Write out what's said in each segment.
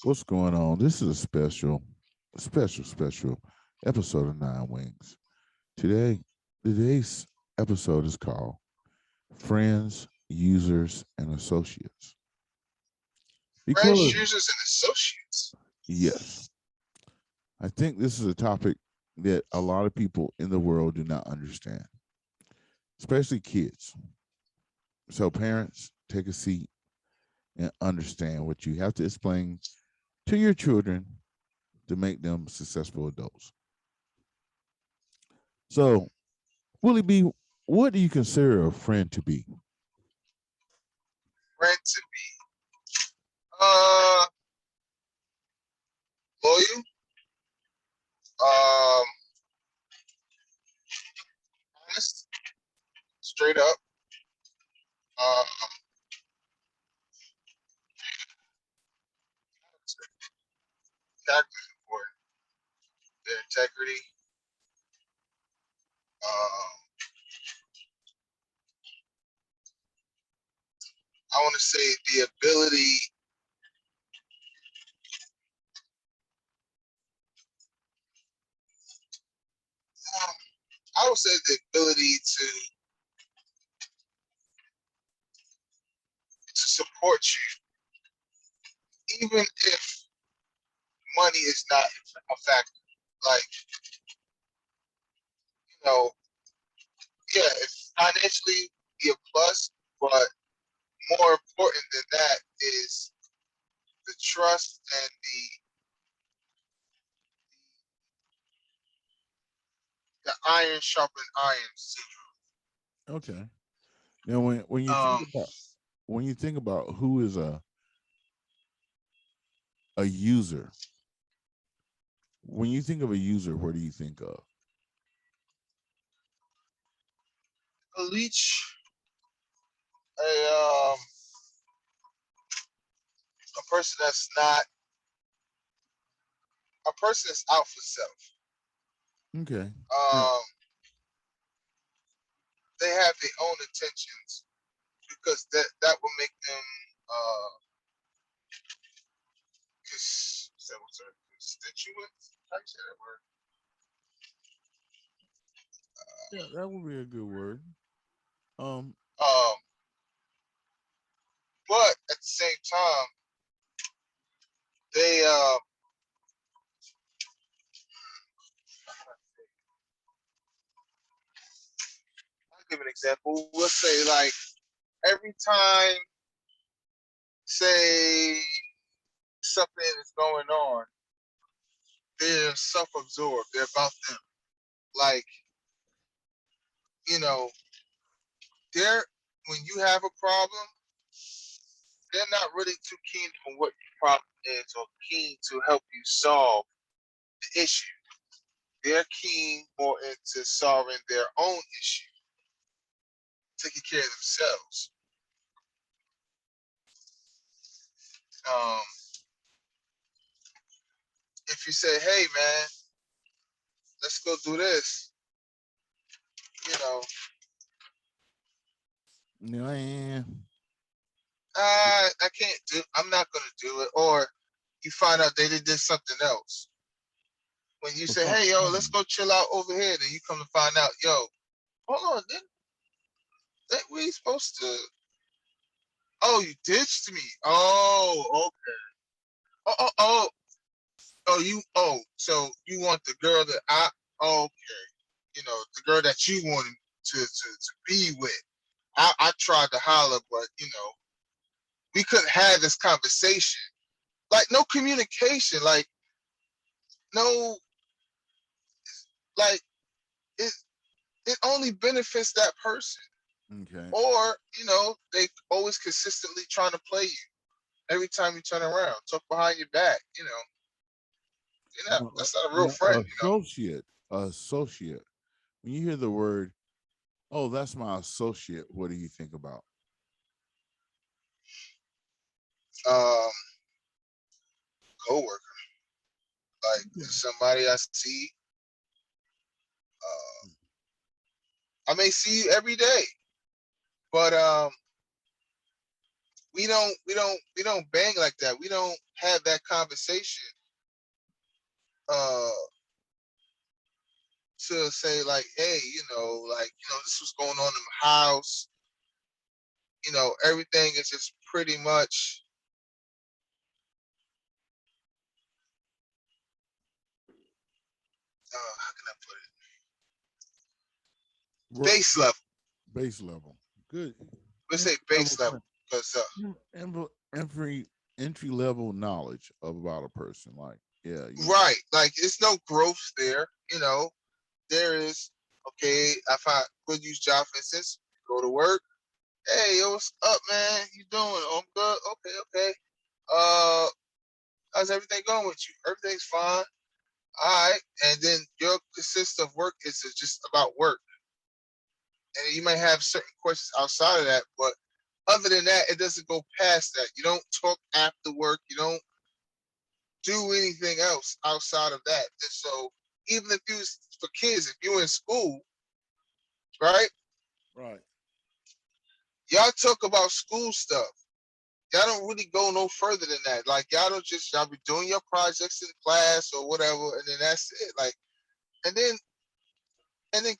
What's going on? This is a special episode of Nine Wings. Today, today's episode is called Friends, Users, and Associates. Friends, Because, users, and associates. yes, I think this is a topic that a lot of people in the world do not understand, especially kids. So, parents, take a seat and understand what you have to explain to your children to make them successful adults. So, Willie B, what do you consider a friend to be? Friend to be uh loyal, um, honest, straight up. Um, character is important. Their integrity. Um, I want to say the ability. um, I would say the ability to support you, even if money is not a factor. Like yeah, it's financially be a plus, but more important than that is the trust and the iron sharpened iron Okay. Now, when you think syndrome. about who is a user, when you think of a user, what do you think of? A leech, a person that's not a person that's out for self. Okay. Now, Um, they have their own intentions because that will make them what's that, constituents. How you say that word? yeah, that would be a good word. Um, Um, but at the same time, they I'll give an example. We'll say like every time, say something is going on, they're self-absorbed. They're about them. Like you know, they're when you have a problem, they're not really too keen on what your problem is or keen to help you solve the issue. They're keen more into solving their own issue, taking care of themselves. Um, if you say, "Hey, man, let's go do this," you know, yeah, I can't do. I'm not gonna do it. Or you find out they did something else. When you for say, fun. "Hey, yo, let's go chill out over here," then you come to find out, "Yo, hold on, didn't we supposed to? Oh, you ditched me. Oh, okay. Oh, so you want the girl that okay, the girl that you wanted to be with. I tried to holler, but we couldn't have this conversation. Like no communication, like no, like it. It only benefits that person, Okay. or they always consistently trying to play you every time you turn around, talk behind your back. That's not a real Now, friend. associate. When you hear the word, "Oh, that's my associate," what do you think about? Um, Coworker, like Yeah. somebody I see. Uh, I may see you every day, but we don't bang like that. We don't have that conversation uh to say like, hey, this was going on in the house. Everything is just pretty much how can I put it? Work Base level. base level. Good. Let's say Level base level. Because entry level knowledge about a person. Like, yeah, right, like it's no growth there. There is okay. If I could use job for instance, go to work. Hey, yo, what's up, man? You doing? Oh, I'm good. Okay, okay. Uh, how's everything going with you? Everything's fine. All right. And then your consist of work is just about work. And you might have certain questions outside of that, but other than that, it doesn't go past that. You don't talk after work. You don't do anything else outside of that. And so even if you for kids, if you're in school, right? right. Y'all talk about school stuff. Y'all don't really go no further than that. Like y'all be doing your projects in class or whatever, and then that's it. Like, and then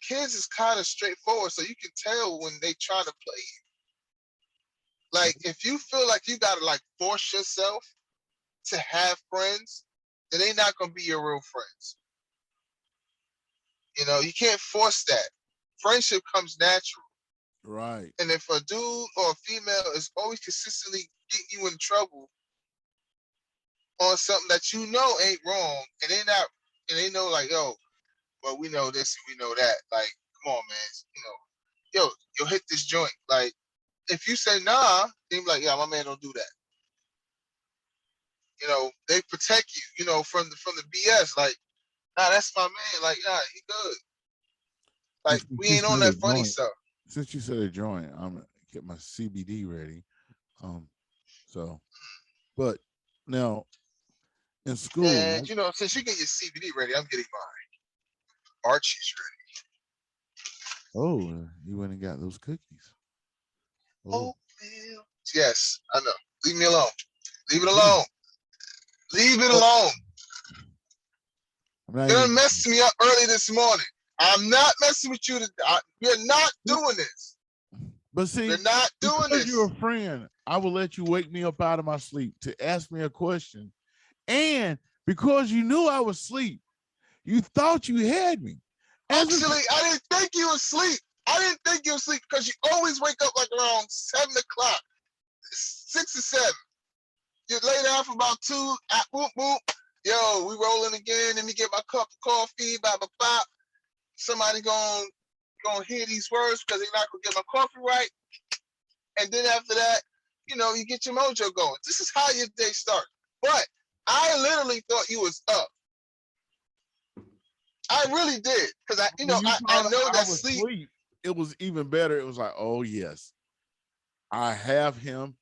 kids is kind of straightforward, so you can tell when they try to play you. Like, if you feel like you gotta like force yourself to have friends, then they not gonna be your real friends. You can't force that. Friendship comes natural. Right. And if a dude or a female is always consistently getting you in trouble on something that ain't wrong, and they know like, yo, well, we know this and we know that. Like, come on, man. Yo, hit this joint. Like, if you say nah, they be like, yeah, my man don't do that. They protect you, from the BS. Like, nah, that's my man. Like, nah, he good. Like, we ain't on that funny stuff. Since you said a joint, I'm gonna get my CBD ready. So, but now in school, And since you get your CBD ready, I'm getting mine. Archie's ready. oh, you went and got those cookies. Oh, man. Yes, I know. Leave me alone. Leave it alone. Leave it alone. You're gonna mess me up early this morning. I'm not messing with you. You're not doing this. But see, you're not doing this. You're a friend. I will let you wake me up out of my sleep to ask me a question. And because you knew I was asleep, you thought you had me. Actually, I didn't think you were asleep. I didn't think you were asleep because you always wake up like around 7 o'clock, 6 or 7. You lay down for about 2, boop, boop. Yo, we rolling again. Let me get my cup of coffee, blah, blah, blah. Somebody gonna hear these words because they're not gonna get my coffee right. And then after that, you get your mojo going. This is how your day starts. But I literally thought you was up. I really did. Because I know that sleep. It was even better. It was like, oh yes, I have him.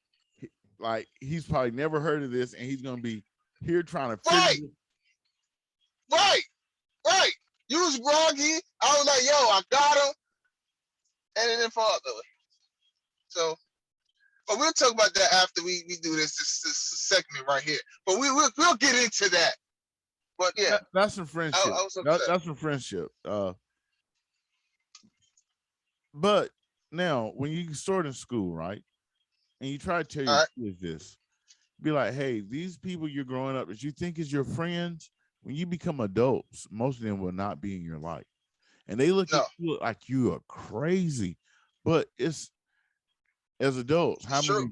Like, he's probably never heard of this, and he's gonna be here trying to figure it. Right. You was groggy. I was like, yo, I got him. And it didn't fall out that way. So, but we'll talk about that after we do this segment right here. But we'll get into that. But yeah, that's some friendship. That's some friendship. But now, when you start in school, right, and you try to tell your kids this, be like, hey, these people you're growing up that you think is your friends, when you become adults, most of them will not be in your life. And they look at you like you are crazy. But it's, as adults, how many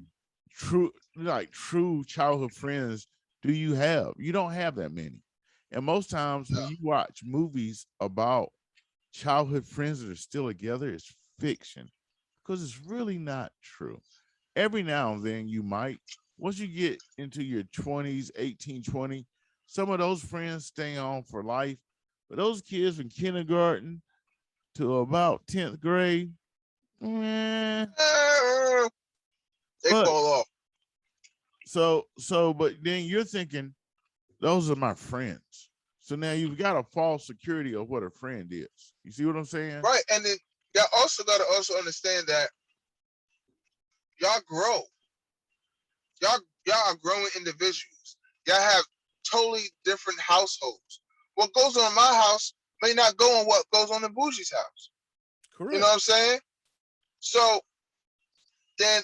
true childhood friends do you have? You don't have that many. And most times when you watch movies about childhood friends that are still together, it's fiction, because it's really not true. Every now and then you might, once you get into your 20s, 18, 20, some of those friends stay on for life. But those kids from kindergarten to about 10th grade, they fall off. But then you're thinking, those are my friends. So now you've got a false security of what a friend is. You see what I'm saying? Right. And then y'all also got to understand that y'all grow. Y'all are growing individuals. Y'all have totally different households. What goes on in my house may not go on what goes on in Bougie's house. You know Correct. what I'm saying? So then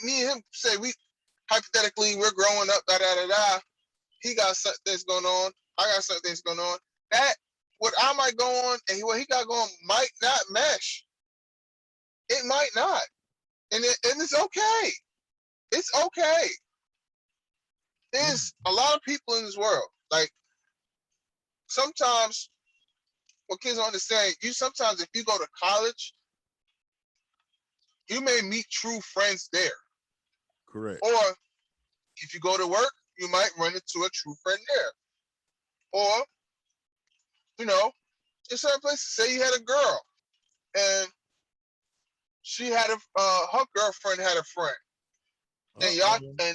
me and him say we hypothetically we're growing up, da da da da. He got certain things going on. I got certain things going on. That what I might go on and what he got going might not mesh. It might not, and it's okay. It's okay. Mm. There's a lot of people in this world. Like sometimes what kids don't understand, you sometimes if you go to college, you may meet true friends there. Correct. Or if you go to work, you might run into a true friend there. Or, you know, in certain places, say you had a girl and she had her girlfriend had a friend. And y'all Uh-oh.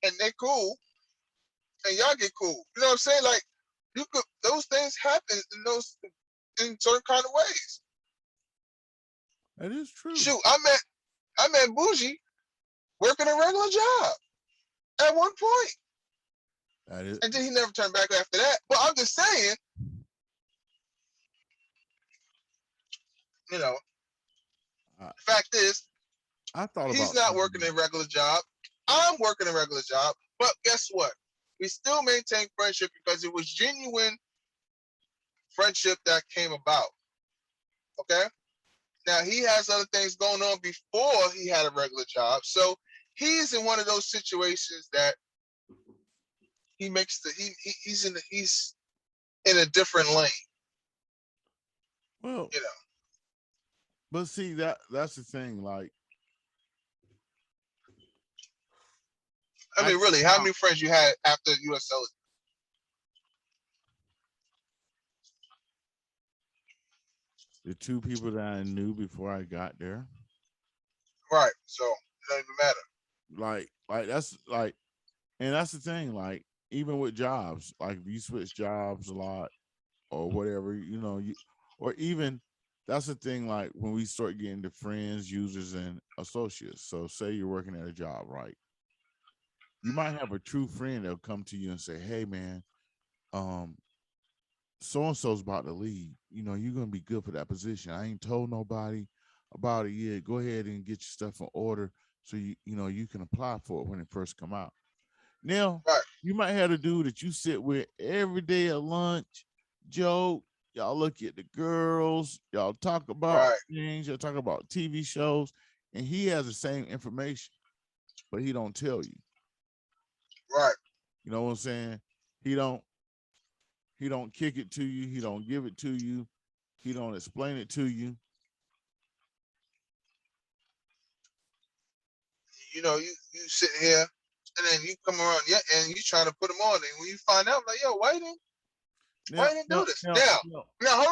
and they cool and y'all get cool. You know what I'm saying? Like you could those things happen in certain kind of ways. That is true. Shoot, I met Bougie working a regular job at one point. That is And then he never turned back after that. But I'm just saying, you know, I, the fact is, I thought he's about not working a regular job. I'm working a regular job. But guess what? We still maintain friendship because it was genuine friendship that came about. Okay? Now he has other things going on before he had a regular job. So he's in one of those situations that he makes he's in a different lane, well, you know. but see that's the thing. Like I I mean, really, how many friends you had after USL? the two people that I knew before I got there, Right. So it doesn't even matter. like that's like, and that's the thing. Like even with jobs, like if you switch jobs a lot or whatever, you or even that's the thing. Like when we start getting to friends, users, and associates. So say you're working at a job, right? You might have a true friend that'll come to you and say, "Hey, man, um, so and so's about to leave. You're gonna be good for that position. I ain't told nobody about it yet. Go ahead and get your stuff in order so you can apply for it when it first come out." Now, Right. you might have a dude that you sit with every day at lunch, joke, y'all look at the girls, y'all talk about Right. things, y'all talk about TV shows, and he has the same information, but he don't tell you. Right. You know what I'm saying? He don't he don't kick it to you, he don't give it to you, he don't explain it to you. You know, you sit here and then you come around, yeah, and you trying to put them on, and when you find out, like, yo, why Now, you didn't do now, this? now, Now, now now,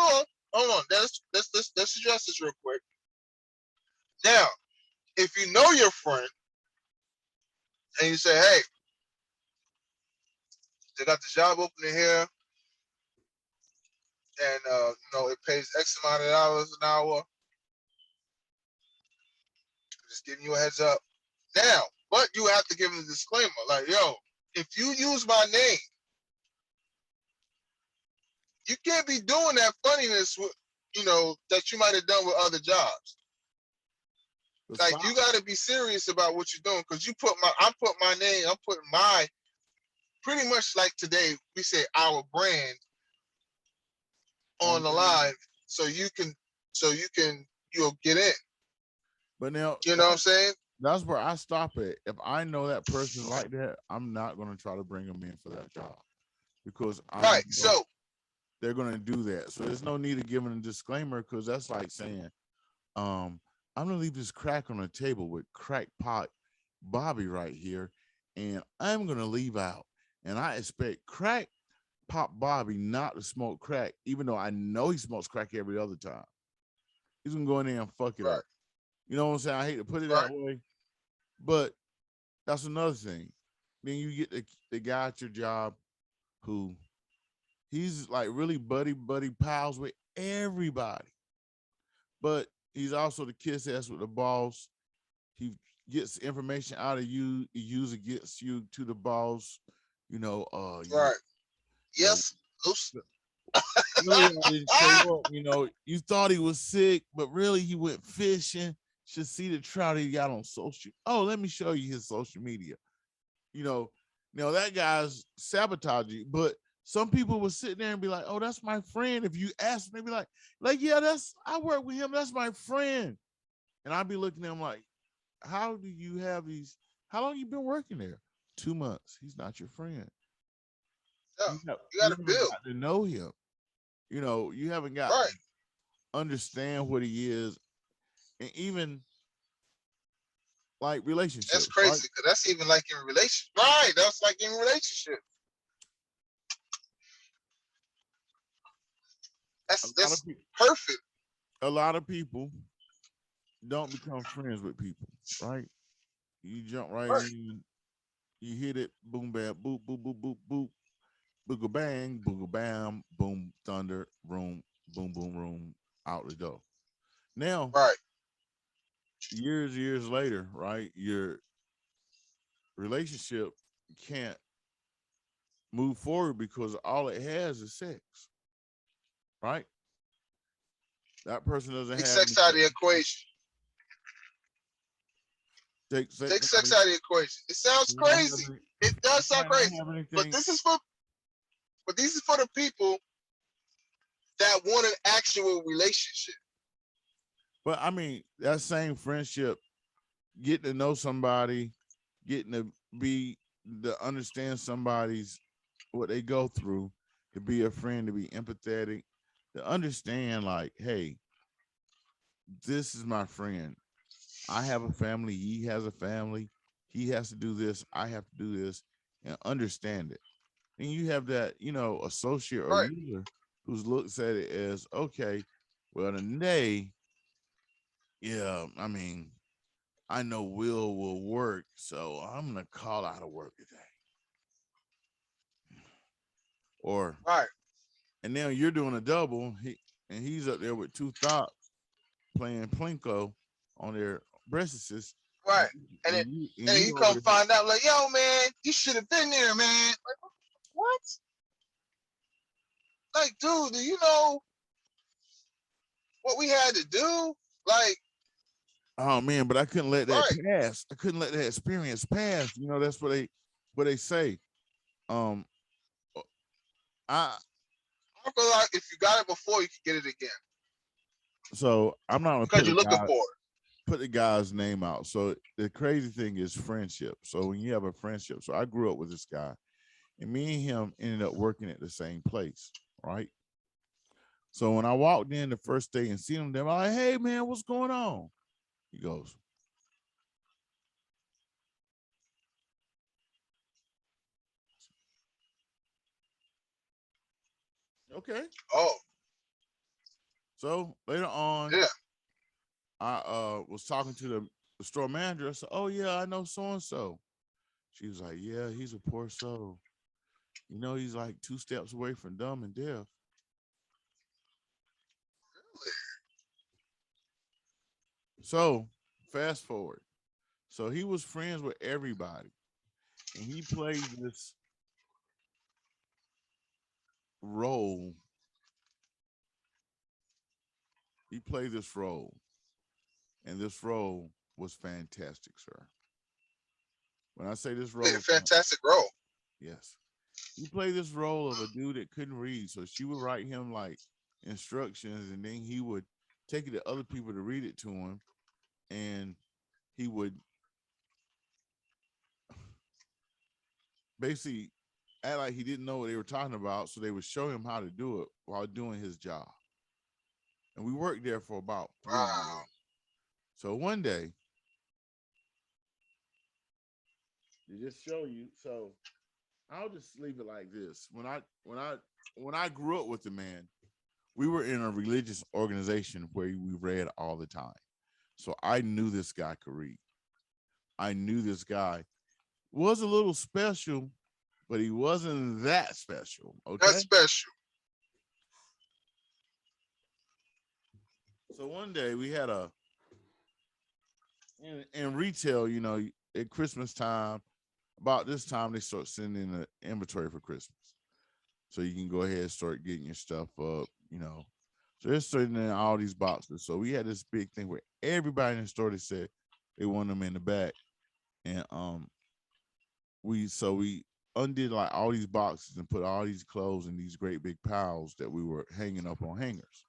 hold on. Let's address this real quick. Now, if you know your friend and you say, hey, they got the job opening here, and it pays X amount of dollars an hour. Just giving you a heads up. Now, but you have to give them a disclaimer, like, yo, if you use my name, you can't be doing that funniness with, that you might have done with other jobs. the Like you stop. got to be serious about what you're doing because I'm putting my pretty much like today we say our brand on On the game. line so you can get in. But now You know what I'm saying? that's where I stop it. If I know that person like that, I'm not going to try to bring them in for that job because I Right. know So they're going to do that. So there's no need of giving a disclaimer because that's like saying, um, I'm going to leave this crack on the table with crackpot Bobby right here, and I'm going to leave out. And I expect crack pop Bobby not to smoke crack, even though I know he smokes crack every other time. He's going to go in there and fuck it right, up. You know what I'm saying? I hate to put it that right, way, but that's another thing. Then you get the guy at your job who he's like really buddy pals with everybody, but he's also the kiss ass with the boss. He gets information out of you, user gets you to the boss, you know, Right. you know, Yes. Oops. really didn't show up, you know, you thought he was sick, but really he went fishing. Should see the trout he got on social. Oh, let me show you his social media. You know, that guy's sabotaging, but some people would sit there and be like, oh, that's my friend. If you ask them, they'd be like, yeah, I work with him, that's my friend. And I'd be looking at him like, how do you have these? How long you been working there? 2 months. He's not your friend. Yeah. You have You you got to haven't build. got to know him. You know, you haven't got to Right. understand what he is, and even like That's relationships, right? crazy because that's even like in relationship. Right. That's like in relationship. A lot of That's people, perfect. a lot of people don't become friends with people, right? You jump right Right. in, you hit it, boom, bam, boop, boop, boop, boop, boop, booga bang, booga bam, boom, thunder, room, boom, boom, room, out the door. Now, Right. years later, right? Your relationship can't move forward because all it has is sex, right? That person doesn't Take have sex any out of the equation. take sex Take out sex of out of the equation. It sounds you don't have crazy. any, It does you sound might not crazy. have But anything. these is for the people that want an actual relationship. But I mean, that same friendship, getting to know somebody, getting to understand somebody's what they go through, to be a friend, to be empathetic, to understand like, hey, this is my friend. I have a family, he has a family, he has to do this, I have to do this, and understand it. And you have that, you know, associate or Right. user who looks at it as, okay, well, today, yeah, I mean, I know will work, so I'm gonna call out of work today. Or Right. and now you're doing a double, and he's up there with two thoughts playing plinko on their breasts, Right. And it and and you you over come there. find out like, yo, man, you should have been there, man. Like, what? Like, dude, do you know what we had to do? Like, Oh man, but I couldn't let that right. pass. I couldn't let that experience pass. You know, that's what they say. Um, I I feel like if you got it before, you can get it again so I'm not gonna because you're looking for it. put the guy's name out. So the crazy thing is friendship. So when you have a friendship, so I grew up with this guy, and me and him ended up working at the same place, right? So when I walked in the first day and seen him there, I'm like, "Hey man, what's going on?" He goes, "Okay." Oh, So later on, yeah. I was talking to the store manager. I said, "Oh yeah, I know so and so." She was like, "Yeah, he's a poor soul. You know, he's like 2 steps away from dumb and deaf." So fast forward. So he was friends with everybody, and he played this role. He played this role, and this role was fantastic, sir. When I say this Played role a was fantastic role. yes, he played this role of a dude that couldn't read, so she would write him like instructions, and then he would take it to other people to read it to him, and he would basically act like he didn't know what they were talking about, so they would show him how to do it while doing his job. And we worked there for about 3 years. Wow. So one day, to just show you, so I'll just leave it like this. When I grew up with the man, we were in a religious organization where we read all the time. So I knew this guy could read. I knew this guy was a little special, but he wasn't that special. That's Okay. special. So one day we had in retail, at Christmas time, about this time they start sending an inventory for Christmas, so you can go ahead and start getting your stuff up. So they're sitting in all these boxes. So we had this big thing where everybody in the store, they said they want them in the back, and we undid like all these boxes and put all these clothes in these great big piles that we were hanging up on hangers.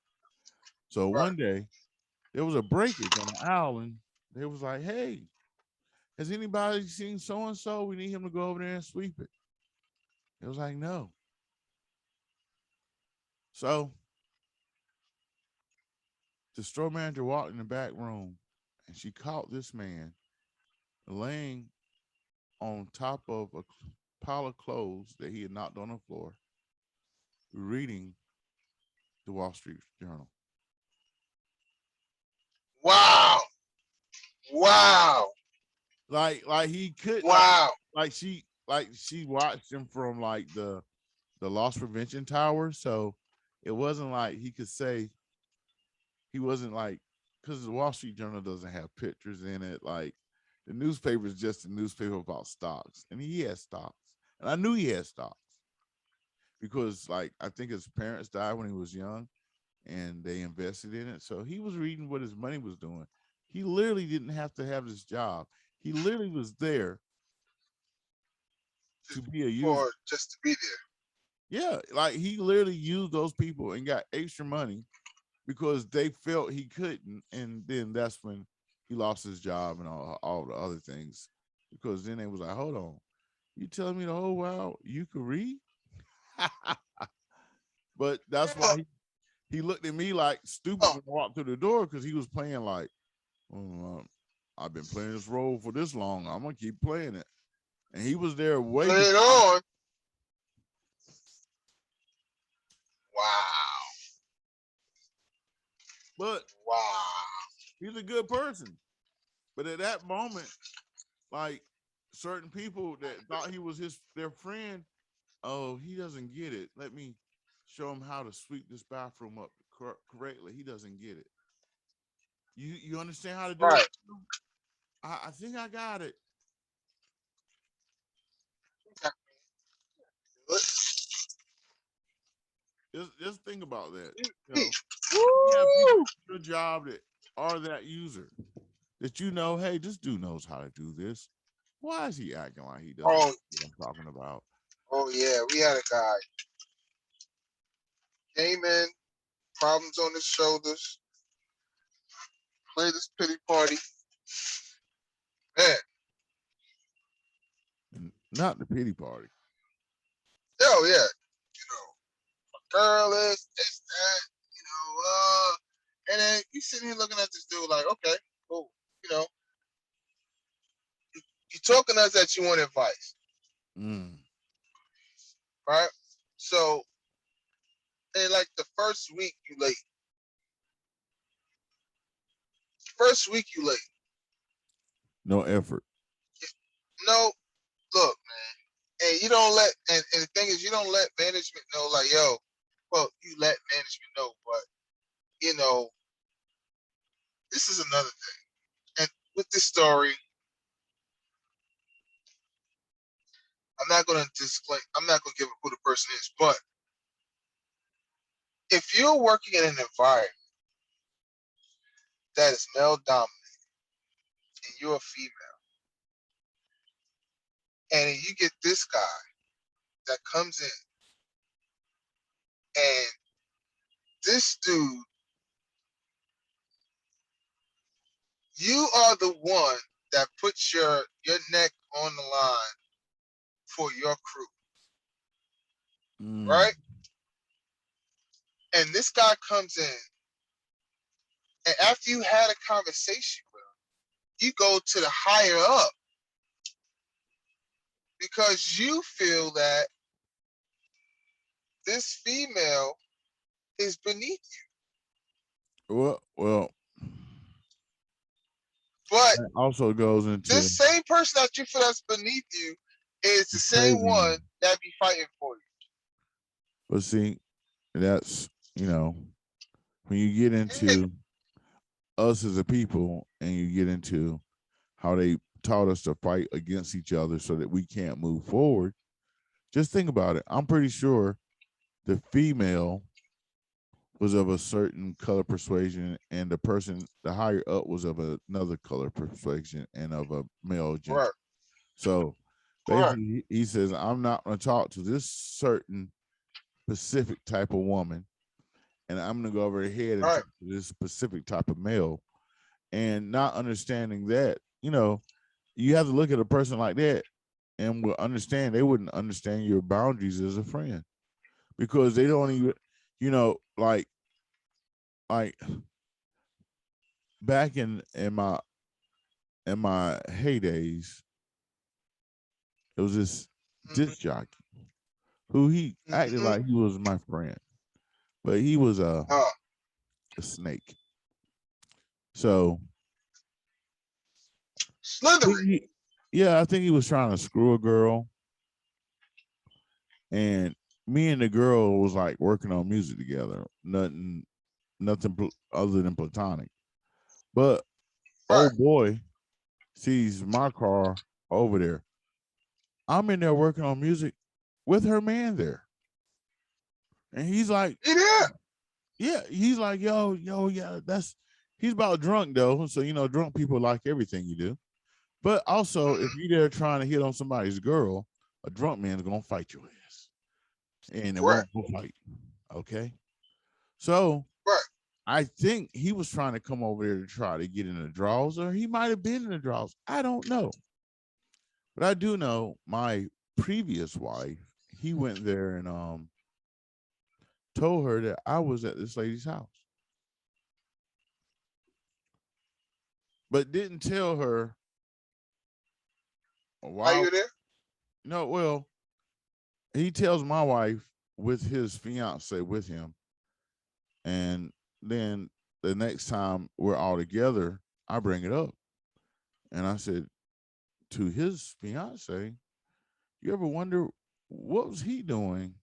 So Right. one day there was a breakage on the aisle, and they was like, "Hey, has anybody seen so and so? We need him to go over there and sweep it." It was like, "No." So the store manager walked in the back room, and she caught this man laying on top of a pile of clothes that he had knocked on the floor, reading the Wall Street Journal. Wow. Wow. Like he could Wow. she watched him from like the loss prevention tower, so it wasn't like he could say he wasn't like, because the Wall Street Journal doesn't have pictures in it. Like the newspaper is just a newspaper about stocks, and he had stocks, and I knew he had stocks because like I think his parents died when he was young, and they invested in it. So he was reading what his money was doing. He literally didn't have to have this job. He literally was there to be a user. For just to be there. Yeah, like he literally used those people and got extra money because they felt he couldn't, and then that's when he lost his job and all the other things. Because then they was like, "Hold on, you telling me the whole while you could read?" But that's why he looked at me like stupid Oh, when I walked through the door because he was playing like, "Oh, I've been playing this role for this long. I'm gonna keep playing it." And he was there way put it before. on. Wow. But Wow. he's a good person. But at that moment, like certain people that thought he was their friend, oh, he doesn't get it. Let me show him how to sweep this bathroom up correctly. He doesn't get it. You understand how to do it? Right. I think I got it. Just think about that. You have people Woo! at your job that are that user that hey, this dude knows how to do this. Why is he acting like he doesn't know Oh, what I'm talking about? oh yeah. We had a guy came in, problems on his shoulders, played this pity party. Man, And not the pity party. hell yeah. You know, girl is this, that, and then you sitting here looking at this dude like, okay, cool. You know, you talking to us that you want advice, Mm. right? So, in like the first week you late. First week you late. No effort. No, look, man. And you don't let, and the thing is, you don't let management know, like, yo, well, you let management know, but, you know, this is another thing. And with this story, I'm not going to disclaim, I'm not going to give who the person is, but if you're working in an environment that is male dominant and you're a female, and you get this guy that comes in, and this dude, you are the one that puts your neck on the line for your crew, Mm. right? And this guy comes in, and after you had a conversation with him, you go to the higher up because you feel that this female is beneath you. Well, But that also goes into this same person that you feel that's beneath you is the same praising one you. that be fighting for you. But see, that's when you get And into us as a people and you get into how they taught us to fight against each other so that we can't move forward. Just think about it. I'm pretty sure the female was of a certain color persuasion, and the person, the higher up, was of another color persuasion and of a male gender. Right. So Correct. basically, he says, I'm not going to talk to this certain specific type of woman, and I'm going to go over ahead and Right. talk to this specific type of male. And not understanding that, you have to look at a person like that and will understand they wouldn't understand your boundaries as a friend, because they don't even, like back in my heydays, it was this disc jockey who he acted like he was my friend, but he was a snake. So Slytherin. I think he was trying to screw a girl, and me and the girl was like working on music together. Nothing other than platonic. But old boy sees my car over there. I'm in there working on music with her man there. And he's like, yeah, he's like, yo, yeah, he's about drunk though. So, drunk people like everything you do. But also, if you're there trying to hit on somebody's girl, a drunk man's going to fight your ass. And it won't go fight. Okay. So I think he was trying to come over there to try to get in the draws, or he might have been in the draws. I don't know. But I do know my previous wife, he went there and told her that I was at this lady's house. But didn't tell her why you there? No, well, he tells my wife with his fiance with him. And then the next time we're all together, I bring it up. And I said to his fiance, you ever wonder what was he doing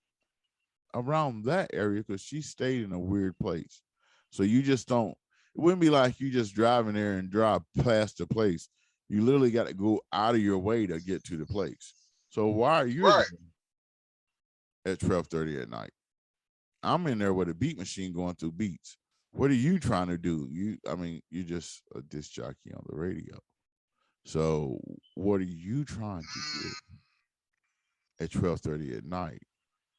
around that area? Because she stayed in a weird place. So you just don't, it wouldn't be like you just driving there and drive past the place. You literally got to go out of your way to get to the place. So why are you at 12:30 at night? I'm in there with a beat machine going through beats. What are you trying to do? You're just a disc jockey on the radio. So what are you trying to do at 12:30 at night?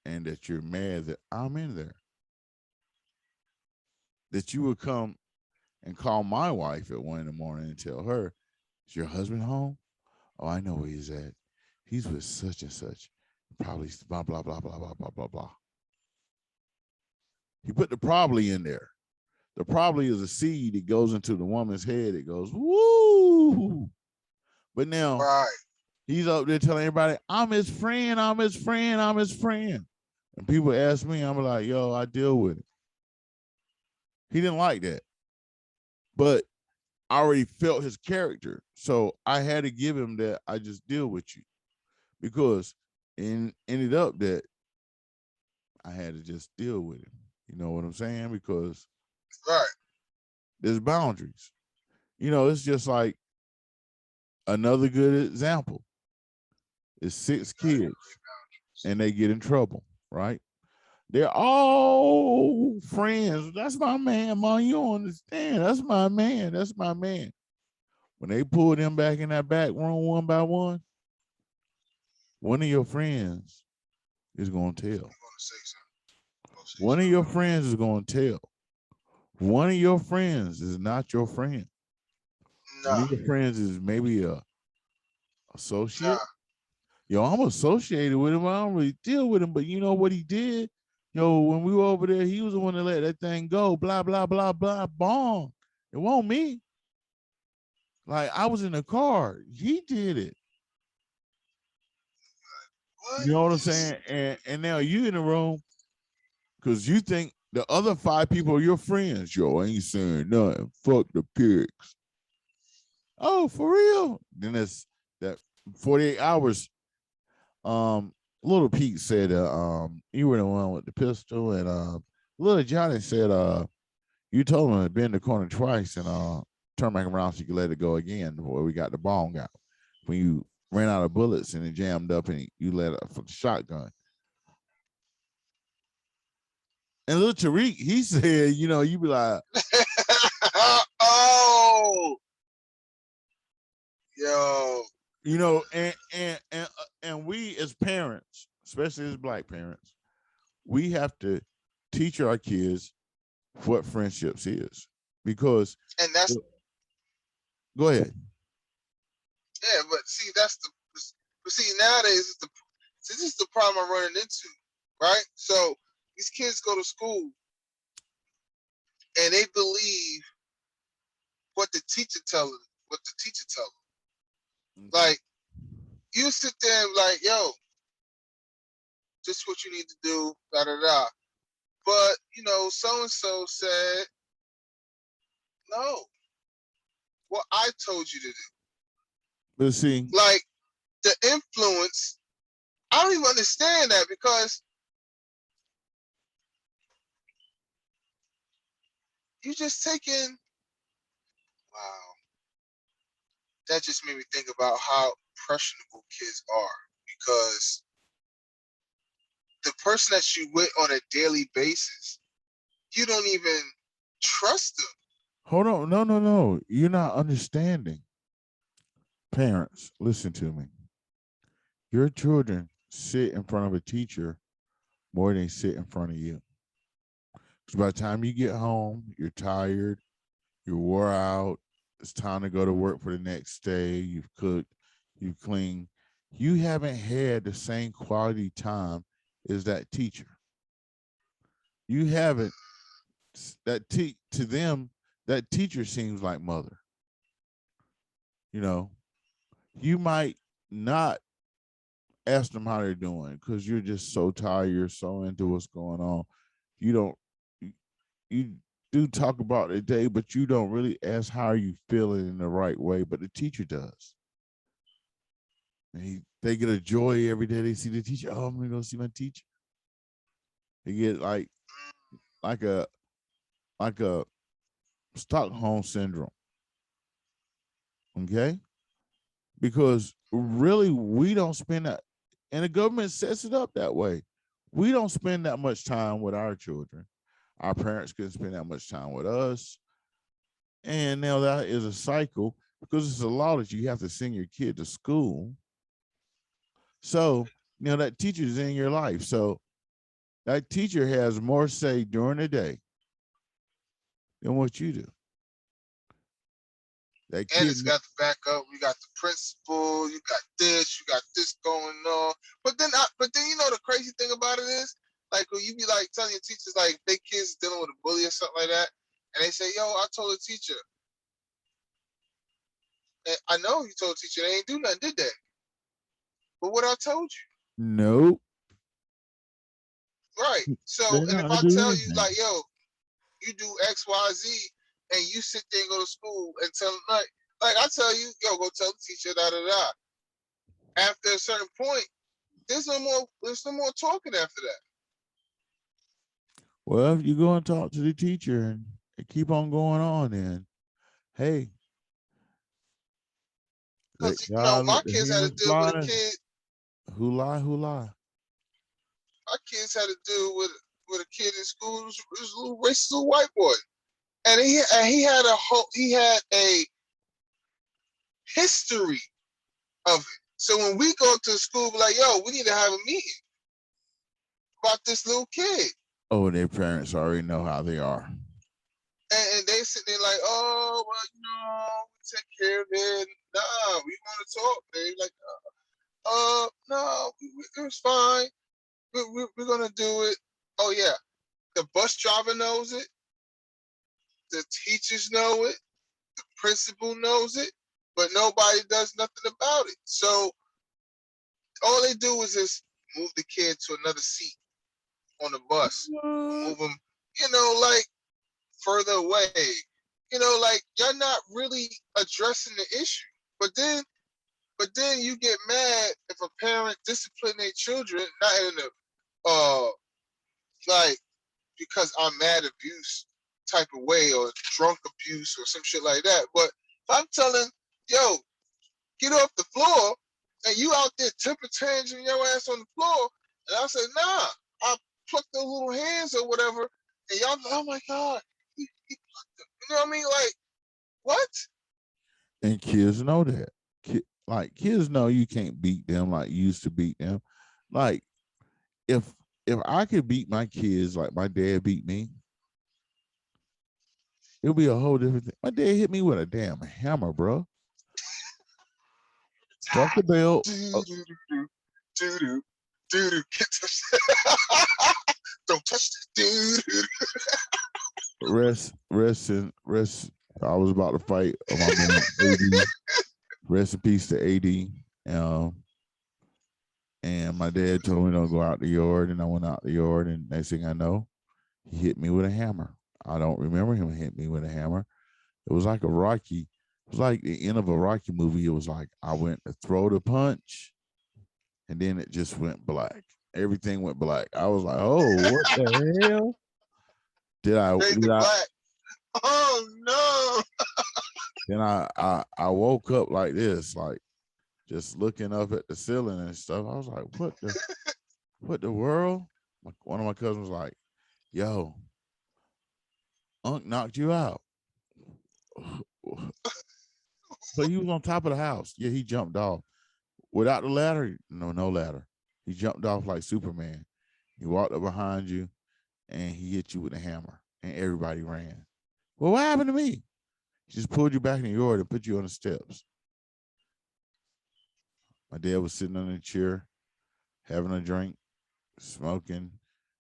And that you're mad that I'm in there? That you would come and call my wife at 1 a.m. and tell her, is your husband home? Oh, I know where he's at. He's with such and such. Probably blah, blah, blah, blah, blah, blah, blah, blah. He put the probably in there. The probably is a seed that goes into the woman's head. It goes, woo. But now he's up there telling everybody, I'm his friend, I'm his friend, I'm his friend. And people ask me, I'm like, yo, I deal with it. He didn't like that. But I already felt his character. So I had to give him that I just deal with you. Because it ended up that I had to just deal with him. You know what I'm saying? Because there's boundaries. It's just like another good example is 6 kids and they get in trouble, right? They're all friends. That's my man, Mom. You don't understand. That's my man. That's my man. When they pull them back in that back room one by one of your friends is going to tell. One of your friends is going to tell. One of your friends is not your friend. One of your friends is maybe a associate. Yo, I'm associated with him. I don't really deal with him, but you know what he did? Yo, when we were over there, he was the one that let that thing go. Blah, blah, blah, blah, bong. It wasn't me. Like, I was in the car. He did it. You know what I'm saying? And now you in the room because you think the other 5 people are your friends. Yo, I ain't saying nothing. Fuck the pigs. Oh, for real? Then it's that 48 hours. Little Pete said, you were the one with the pistol, and Little Johnny said, you told him to bend the corner twice, and turn back around so you can let it go again before we got the bong out. When you ran out of bullets and it jammed up and you let it for the shotgun. And little Tariq, he said, you know, you be like, Oh, yo, you know, and we as parents, especially as Black parents, we have to teach our kids what friendships is. Because and that's go ahead. yeah, but see, but see, nowadays this is the problem I'm running into, right? So these kids go to school and they believe what the teacher tells them, what the teacher tells them. Like, you sit there and be like, yo, this is what you need to do, da da da. But, you know, so and so said, no, what I told you to do. But see, Like, the influence, I don't even understand that, because you just taking, wow, that just made me think about how impressionable kids are, because the person that you with on a daily basis, you don't even trust them. hold on. No. You're not understanding. Parents, listen to me. Your children sit in front of a teacher more than they sit in front of you. Because by the time you get home, you're tired, you're wore out, it's time to go to work for the next day, you've cooked, you've cleaned. You haven't had the same quality time as that teacher. You haven't to them, that teacher seems like mother. You know, you might not ask them how they're doing because you're just so tired, you're so into what's going on. You don't you do talk about the day, but you don't really ask how are you feeling in the right way. But the teacher does. And they get a joy every day they see the teacher. Oh, I'm gonna go see my teacher. They get like a like a Stockholm syndrome. Okay, because really we don't spend that, and the government sets it up that way. We don't spend that much time with our children. Our parents couldn't spend that much time with us. And now that is a cycle because it's a law that you have to send your kid to school. So, you know, that teacher is in your life. So that teacher has more say during the day than what you do. That And kid, it's got the backup. We got the principal. You got this going on. But then, you know, the crazy thing about it is, like, when you be like telling your teachers, like, they kids dealing with a bully or something like that, and they say, "Yo, I told the teacher." And I know you told the teacher, they ain't do nothing, did they? But what I told you, nope, right? So, they're and if not I doing tell you, anything. like, yo, you do X, Y, Z, and you sit there and go to school and tell them, like I tell you, yo, go tell the teacher, da da da. After a certain point, there's no more talking after that. Well, if you go and talk to the teacher and keep on going on, then hey, let Because, you know, God my let the kids had to hands deal with a fly. kid. Who lie? Who lie? My kids had to deal with a kid in school who was a little racist little white boy, and he had a history of it. So when we go to school, we're like, yo, we need to have a meeting about this little kid. Oh, their parents already know how they are. And they sit there like, oh, well, you know, we take care of it. Nah, we want to talk. They like, no, it was fine. We're gonna do it. Oh yeah, the bus driver knows it. The teachers know it. The principal knows it. But nobody does nothing about it. So all they do is just move the kid to another seat on the bus. Move them, you know, like further away. You know, like you're not really addressing the issue. But then you get mad if a parent discipline their children, not in a like because I'm mad abuse. type of way or drunk abuse or some shit like that. But if I'm telling, yo, get off the floor, and you out there temper tantrum your ass on the floor, and I said, nah, I pluck those little hands or whatever, and y'all, oh my God, he plucked them. You know what I mean? Like, what? And kids know that. Like kids know you can't beat them like you used to beat them. Like if I could beat my kids like my dad beat me, it'll be a whole different thing. My dad hit me with a damn hammer, bro. Fuck the belt. Do-do-do-do, do-do, get this. Don't touch this, dude. Rest. I was about to fight my man AD. Rest in peace to AD. And my dad told me don't go out the yard, and I went out the yard, and next thing I know, he hit me with a hammer. I don't remember him hit me with a hammer. It was like it was like the end of a Rocky movie. It was like I went to throw the punch, and then it just went black. Everything went black. I was like, oh, what the hell? Did I Black. Oh no. Then I woke up like this, like just looking up at the ceiling and stuff. I was like, what the world? One of my cousins was like, yo, Unc knocked you out. But he was on top of the house. Yeah, he jumped off. Without the ladder? No ladder. He jumped off like Superman. He walked up behind you and he hit you with a hammer and everybody ran. Well, what happened to me? He just pulled you back in the yard and put you on the steps. My dad was sitting on a chair, having a drink, smoking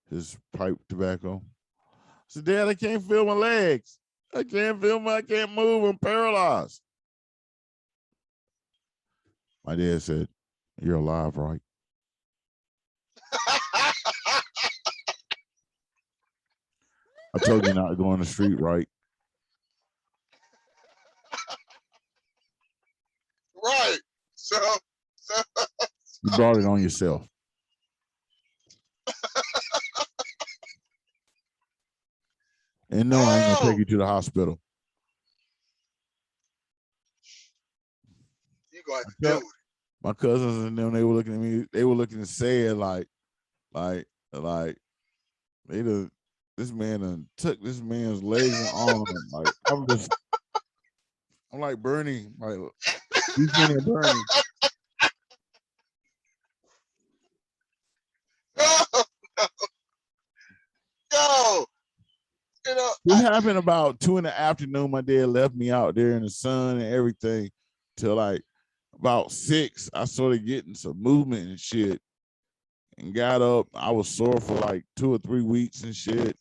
his pipe tobacco. I said, Dad, I can't feel my legs. I can't move. I'm paralyzed. My dad said, you're alive, right? I told you not to go on the street, right? Right. So you brought it on yourself. And no, I ain't gonna take you to the hospital. You gonna have to deal with it. My cousins and them, they were looking at me, they were looking sad like they done, this man done took this man's legs and arms. Like I'm like Bernie, like he's been Bernie. Yo, you know, it happened about 2 p.m. My dad left me out there in the sun and everything till like about 6. I started getting some movement and shit and got up. I was sore for like 2 or 3 weeks and shit.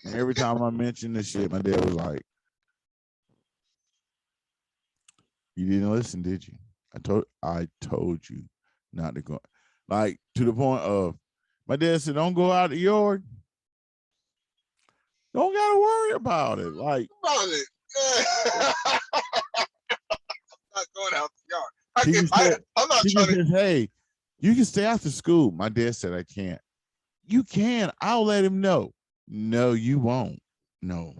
And every time I mentioned this shit, my dad was like, you didn't listen, did you? I told you not to go. Like to the point of my dad said, don't go out the yard. Don't gotta worry about it. Like about it. I'm not going out the yard. I'm not trying to. Hey, you can stay after school. My dad said I can't. You can. I'll let him know. No, you won't. No,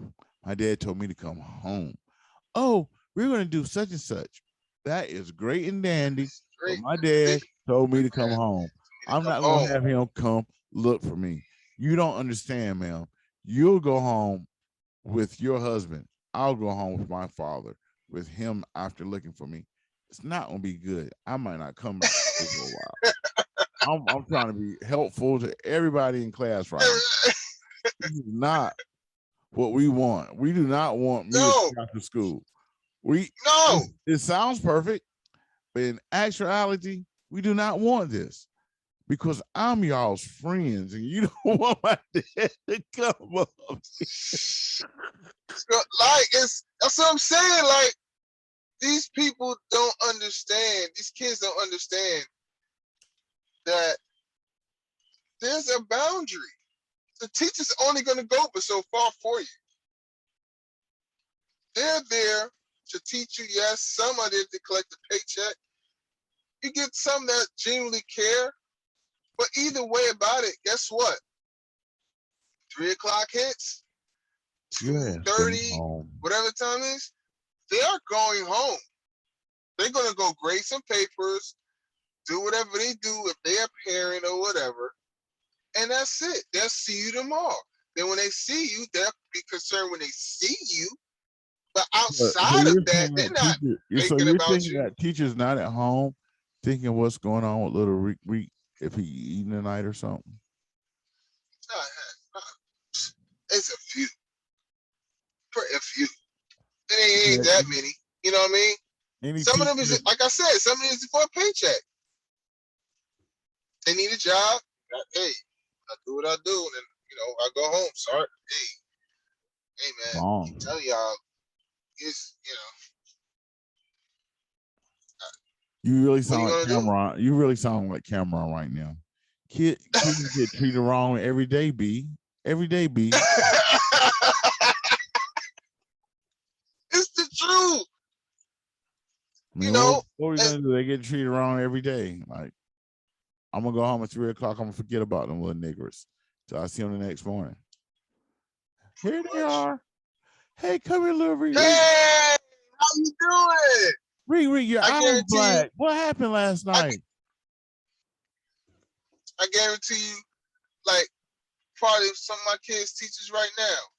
my dad told me to come home. Oh, we're gonna do such and such. That is great and dandy. But my dad told me to come home. I'm not gonna have him come look for me. You don't understand, ma'am. You'll go home with your husband. I'll go home with my father, with him after looking for me. It's not gonna be good. I might not come back for a while. I'm trying to be helpful to everybody in class right now. This is not what we want. We do not want me to go to school. It sounds perfect, but in actuality, we do not want this. Because I'm y'all's friends and you don't want my dad to come up. Like that's what I'm saying. Like these people don't understand. These kids don't understand that there's a boundary. The teacher's only going to go but so far for you. They're there to teach you. Yes, some are there to collect a paycheck. You get some that genuinely care. But either way about it, guess what? 3 o'clock hits, Yeah, 2:30, whatever time it is, they are going home. They're gonna go grade some papers, do whatever they do if they're a parent or whatever, and that's it. They'll see you tomorrow. Then when they see you, they'll be concerned when they see you. But So outside you're of that, saying they're that not so thinking you're about thinking you. that teacher's not at home thinking what's going on with little Reek if he eating tonight or something? It's a few. A few. It ain't Okay. that many. You know what I mean? Any Some of them teacher, is, like I said, some of them is for a paycheck. They need a job. Hey, I do what I do, and then, I go home. Sorry. Hey, man. wrong. Keep telling y'all, it's, You really what are sound you like gonna do? Cameron. You really sound like Cameron right now. Kids get treated wrong every day, B. Every day, B. It's the truth. I mean, what are you gonna do? They get treated wrong every day. Like, I'm gonna go home at 3:00. I'm gonna forget about them little niggers till I see them the next morning. Here they are. Hey, come here, little Reek. Hey, how you doing? Reek, your eyes black. What happened last night? I guarantee you, like, probably some of my kids' teachers right now.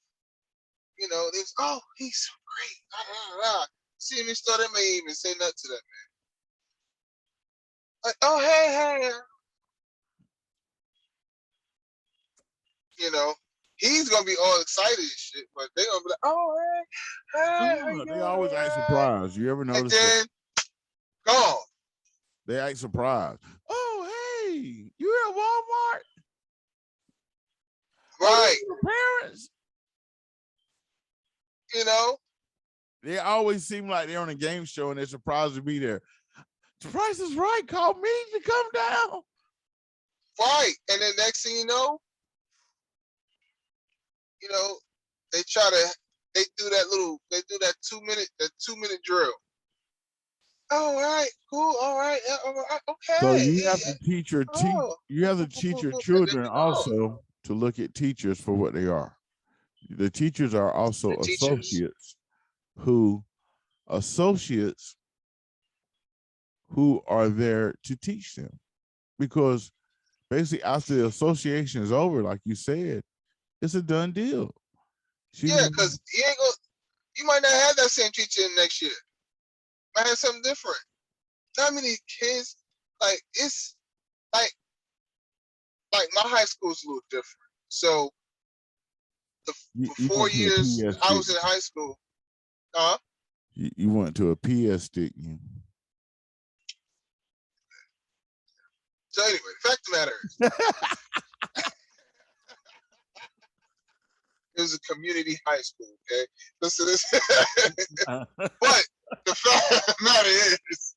He's so great. See me start, they may even say nothing to that man. Like, oh, hey. He's gonna be all excited and shit, but they're gonna be like, oh, hey. They always act surprised. You ever notice? And then, gone. They act surprised. Oh, hey, you at Walmart? Right. Oh, your parents? They always seem like they're on a game show and they're surprised to be there. The Price is Right. Call me to come down. Right. And then next thing you know, they do that 2-minute drill. Oh, all right, cool, all right, okay. So you have to teach your children also to look at teachers for what they are. The teachers are also associates who are there to teach them, because basically after the association is over, like you said, it's a done deal. Yeah, because you might not have that same teacher next year. Might have something different. How many kids? Like, it's like my high school is a little different. So the 4 years I was in high school, you went to a PS, didn't you? So anyway, the fact of the matter is, it was a community high school. Okay, listen to this. But the fact of the matter is,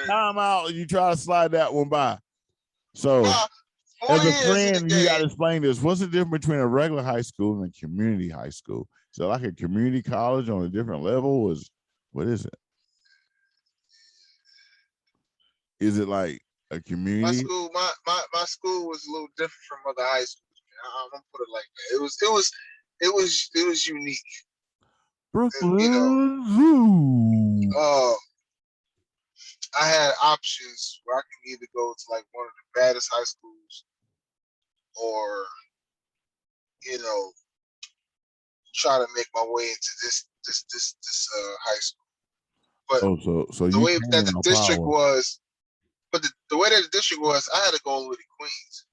time out. You try to slide that one by. So, as a friend, you got to explain this. What's the difference between a regular high school and a community high school? So, like a community college on a different level? What is it? Is it like a community? My school was a little different from other high schools. I'm gonna put it like that. It was unique. Brooklyn Zoo. I had options where I could either go to like one of the baddest high schools, or try to make my way into this high school. But the way that the district was, the way that the district was, I had to go all the way to Queens.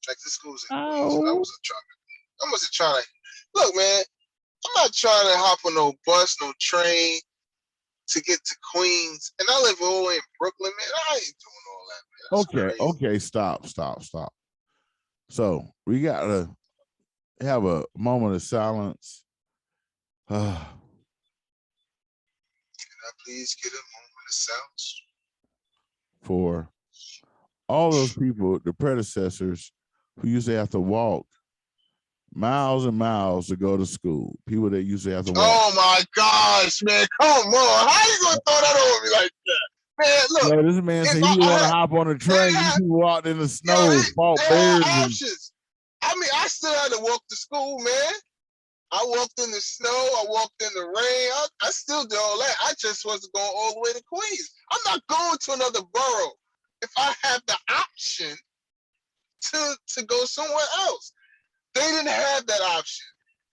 Like, this school's in Queens. I wasn't trying to. Look, man, I'm not trying to hop on no bus, no train to get to Queens. And I live all the way in Brooklyn, man. I ain't doing all that, man. Okay, stop. So we gotta have a moment of silence. Can I please get a moment of silence for all those people, the predecessors, who used to have to walk miles and miles to go to school? People that used to have to walk. Oh my gosh, man! Come on, how you gonna throw that over me like that, man? Look, yo, this man said he want to hop on a train. These people out in the snow, fought bears. I mean, I still had to walk to school, man. I walked in the snow. I walked in the rain. I still did all that. I just wasn't going all the way to Queens. I'm not going to another borough if I have the option to go somewhere else. They didn't have that option.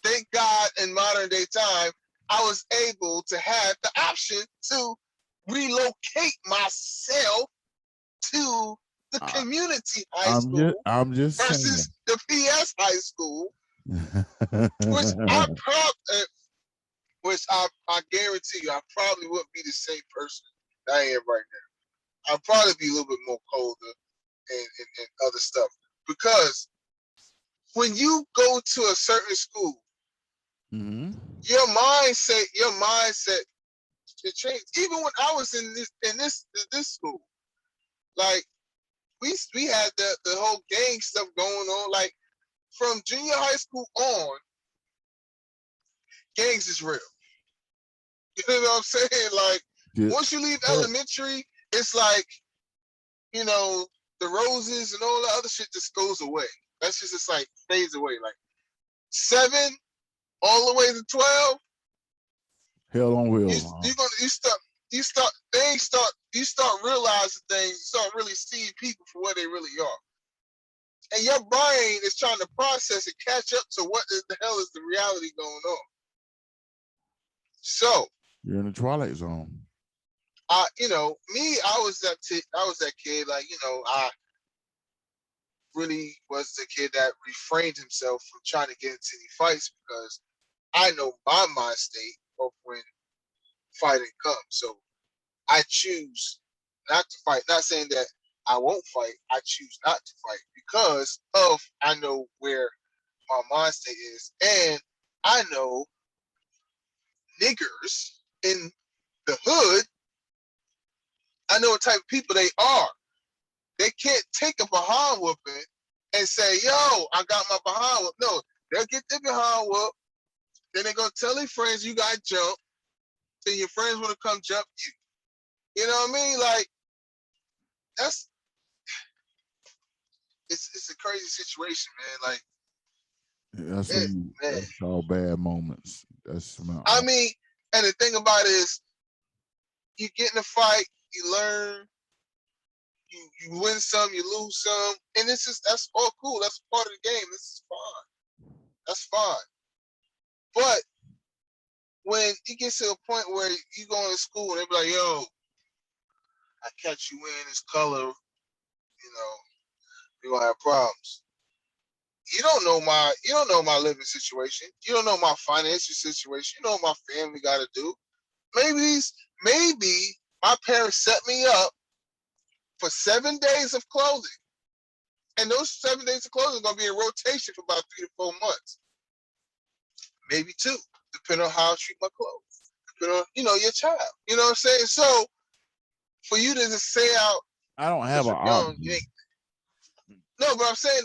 Thank God in modern day time, I was able to have the option to relocate myself to the I, community high school I'm just saying. versus the PS high school, which I guarantee you, I probably wouldn't be the same person that I am right now. I'd probably be a little bit more colder and other stuff. Because when you go to a certain school, Mhm. your mindset should change. Even when I was in this school, like we had the whole gang stuff going on. Like from junior high school on, gangs is real. You know what I'm saying? Like Yeah. once you leave elementary, it's like, you know, the roses and all the other shit just goes away. That's just like fades away. Like 7 all the way to 12, Hell on you wheels. you're gonna you start realizing things, you start really seeing people for what they really are. And your brain is trying to process and catch up to what the hell is the reality going on. So You're in the twilight zone. you know, me, I was that kid, like, you know, I really was the kid that refrained himself from trying to get into any fights because I know my mind state of when fighting comes. So I choose not to fight. Not saying that I won't fight. I choose not to fight because of I know where my mind state is, and I know niggers in the hood. I know what type of people they are. They can't take a behind whooping and say, "Yo, I got my behind whoop." No, they'll get their behind whoop. Then they're gonna tell their friends you got jumped. Then your friends want to come jump you. You know what I mean? Like that's it's a crazy situation, man. Like That's it, when man. that's all bad moments. That's I mean, and the thing about it is, you get in a fight, you learn, you win some, you lose some, and that's all cool. That's part of the game. This is fine. That's fine. But when it gets to a point where you go into school and they be like, "Yo, I catch you in this color, you know, you're gonna have problems." You don't know my living situation. You don't know my financial situation. You know what my family got to do. Maybe my parents set me up for 7 days of clothing, and those 7 days of clothing are gonna be in rotation for about 3 to 4 months, maybe 2, depending on how I treat my clothes, depending on your child. You know what I'm saying? So for you to just say out I don't have because an you're young, you option. ain't. No, but I'm saying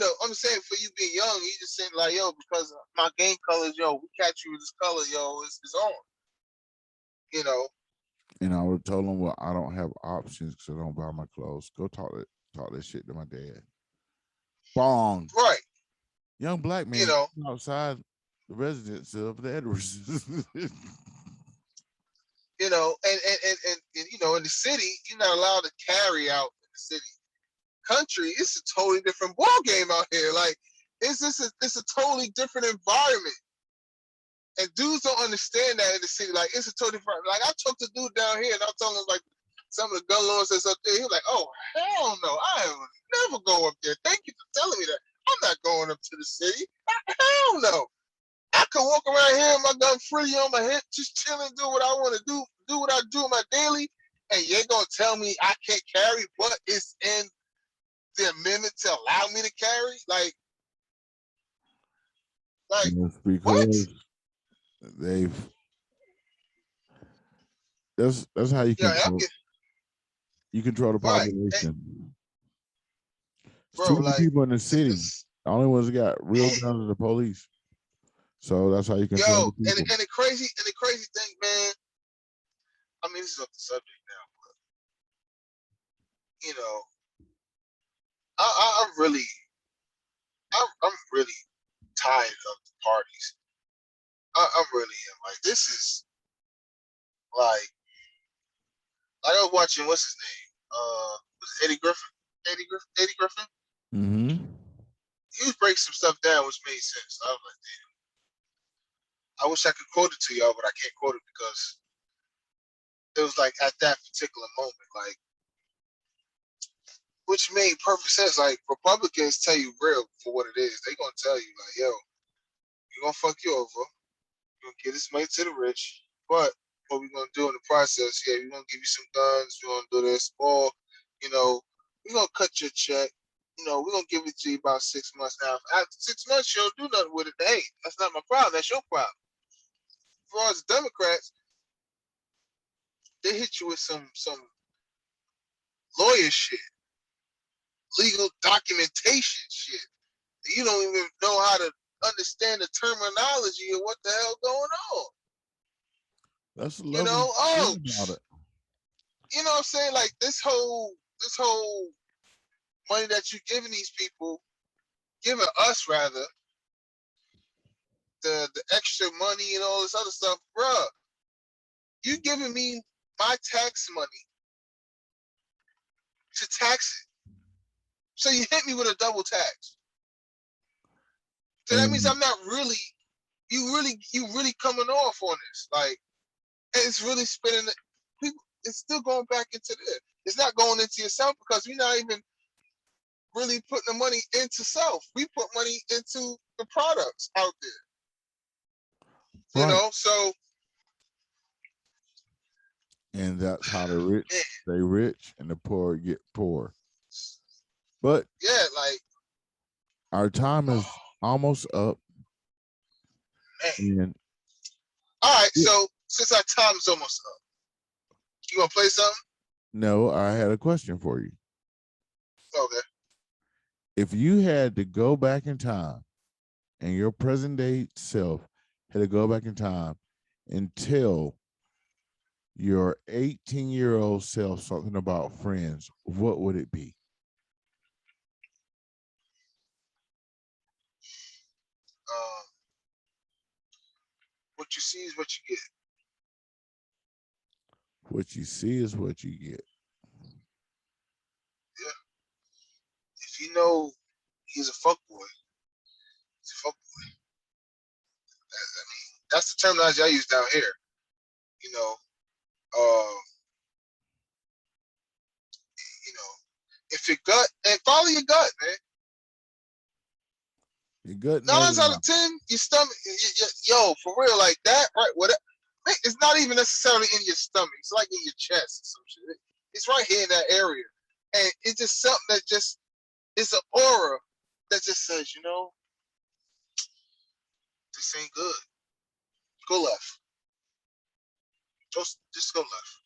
for you being young, you just saying like, "Yo, because my game colors, yo, we catch you with this color, yo, it's on." You know, And I would have told him, well, I don't have options because I don't buy my clothes. Go talk that shit to my dad. Bong. right? Young black You man know, outside the residence of the Edwards. and in the city, you're not allowed to carry out in the city. Country, it's a totally different ball game out here. Like, it's a totally different environment. And dudes don't understand that in the city. Like, it's a totally different. Like, I talked to a dude down here, and I was telling him like some of the gun laws that's up there. He was like, "Oh, hell no, I would never go up there. Thank you for telling me that. I'm not going up to the city. Hell no. I can walk around here with my gun freely on my hip, just chilling, do what I want to do what I do in my daily, and you're gonna tell me I can't carry what is in the amendment to allow me to carry? Like It's what? because that's how you Yeah, I'm control getting the right, population. There's too bro. many Like people in the city. this, The only ones that got real guns are the police. So that's how you control yo, the people. and the crazy thing, man. I mean, this is off the subject now, but I really I'm really tired of the parties. I really am. Like this is like I was watching what's his name? Was it Eddie Griffin? Eddie Griffin. Mm-hmm. He was breaking some stuff down, which made sense. I was like, damn. I wish I could quote it to y'all, but I can't quote it because it was like at that particular moment, like which made perfect sense. Like Republicans tell you real for what it is. They gonna tell you like, yo, we gonna fuck you over. We're gonna give this money to the rich, but what we gonna do in the process? Yeah, we're gonna give you some guns. We're gonna do this, or you know, we're gonna cut your check. You know, we're gonna give it to you about 6 months. Now, after 6 months, you don't do nothing with it. Hey, that's not my problem. That's your problem. As far as the Democrats, they hit you with some lawyer shit, legal documentation shit. You don't even know how to understand the terminology of what the hell going on. That's the You lovely know, thing about it. you know what I'm saying? Like this whole money that you're giving these people, giving us rather, the extra money and all this other stuff, bruh. You giving me my tax money to tax it. So you hit me with a double tax. So that means And I'm not really you really coming off on this. Like it's really spinning people it's still going back into this. It's not going into yourself because we're not even really putting the money into self. We put money into the products out there. You right. know, so And that's how the rich man, stay rich and the poor get poor. But yeah, like our time is oh almost up. man. And All right, so since our time is almost up, you wanna play something? no, I had a question for you. Okay. If you had to go back in time and your present day self had to go back in time and tell your 18-year-old self something about friends, what would it be? Um, what you see is what you get. What you see is what you get. Yeah. If you know he's a fuck boy, he's a fuck boy. I mean, that's the terminology I use down here. You know, uh, you know, if your gut and follow your gut, man. Your gut 9 never times out of lies. 10, your stomach, yo, for real, like that, right? What? It's not even necessarily in your stomach. It's like in your chest or some shit. It's right here in that area, and it's just something that just it's an aura that just says, you know, this ain't good. Go left. Just go left.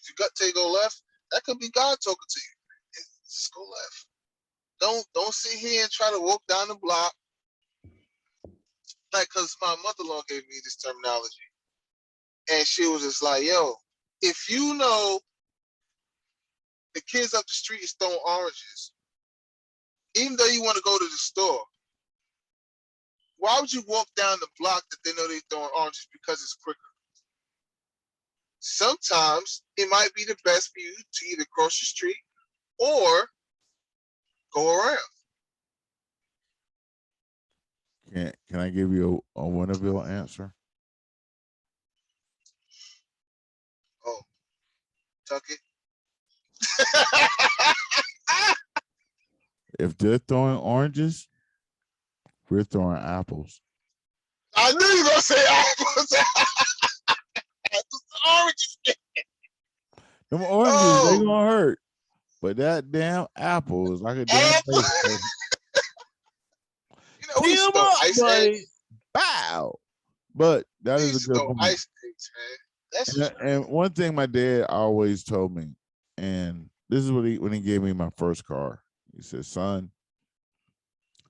If your gut tell you go left, that could be God talking to you. Just go left. Don't sit here and try to walk down the block. Like, cause my mother-in-law gave me this terminology, and she was just like, "Yo, if you know the kids up the street is throwing oranges, even though you want to go to the store, why would you walk down the block that they know they're throwing oranges because it's quicker? Sometimes it might be the best for you to either cross the street or go around." Can I give you a Winneville answer? Oh, tuck it. If they're throwing oranges, we're throwing apples. I knew you were gonna say apples. Oranges. Them oranges, they Oh, gonna hurt. But that damn apple is like a damn apple. baseball. You know, we Tee used to 'em throw up, ice buddy. eggs. Bow. But that We is a used to good throw point. ice eggs, man. That's just And one thing my dad always told me, and this is what when he gave me my first car. He said, "Son,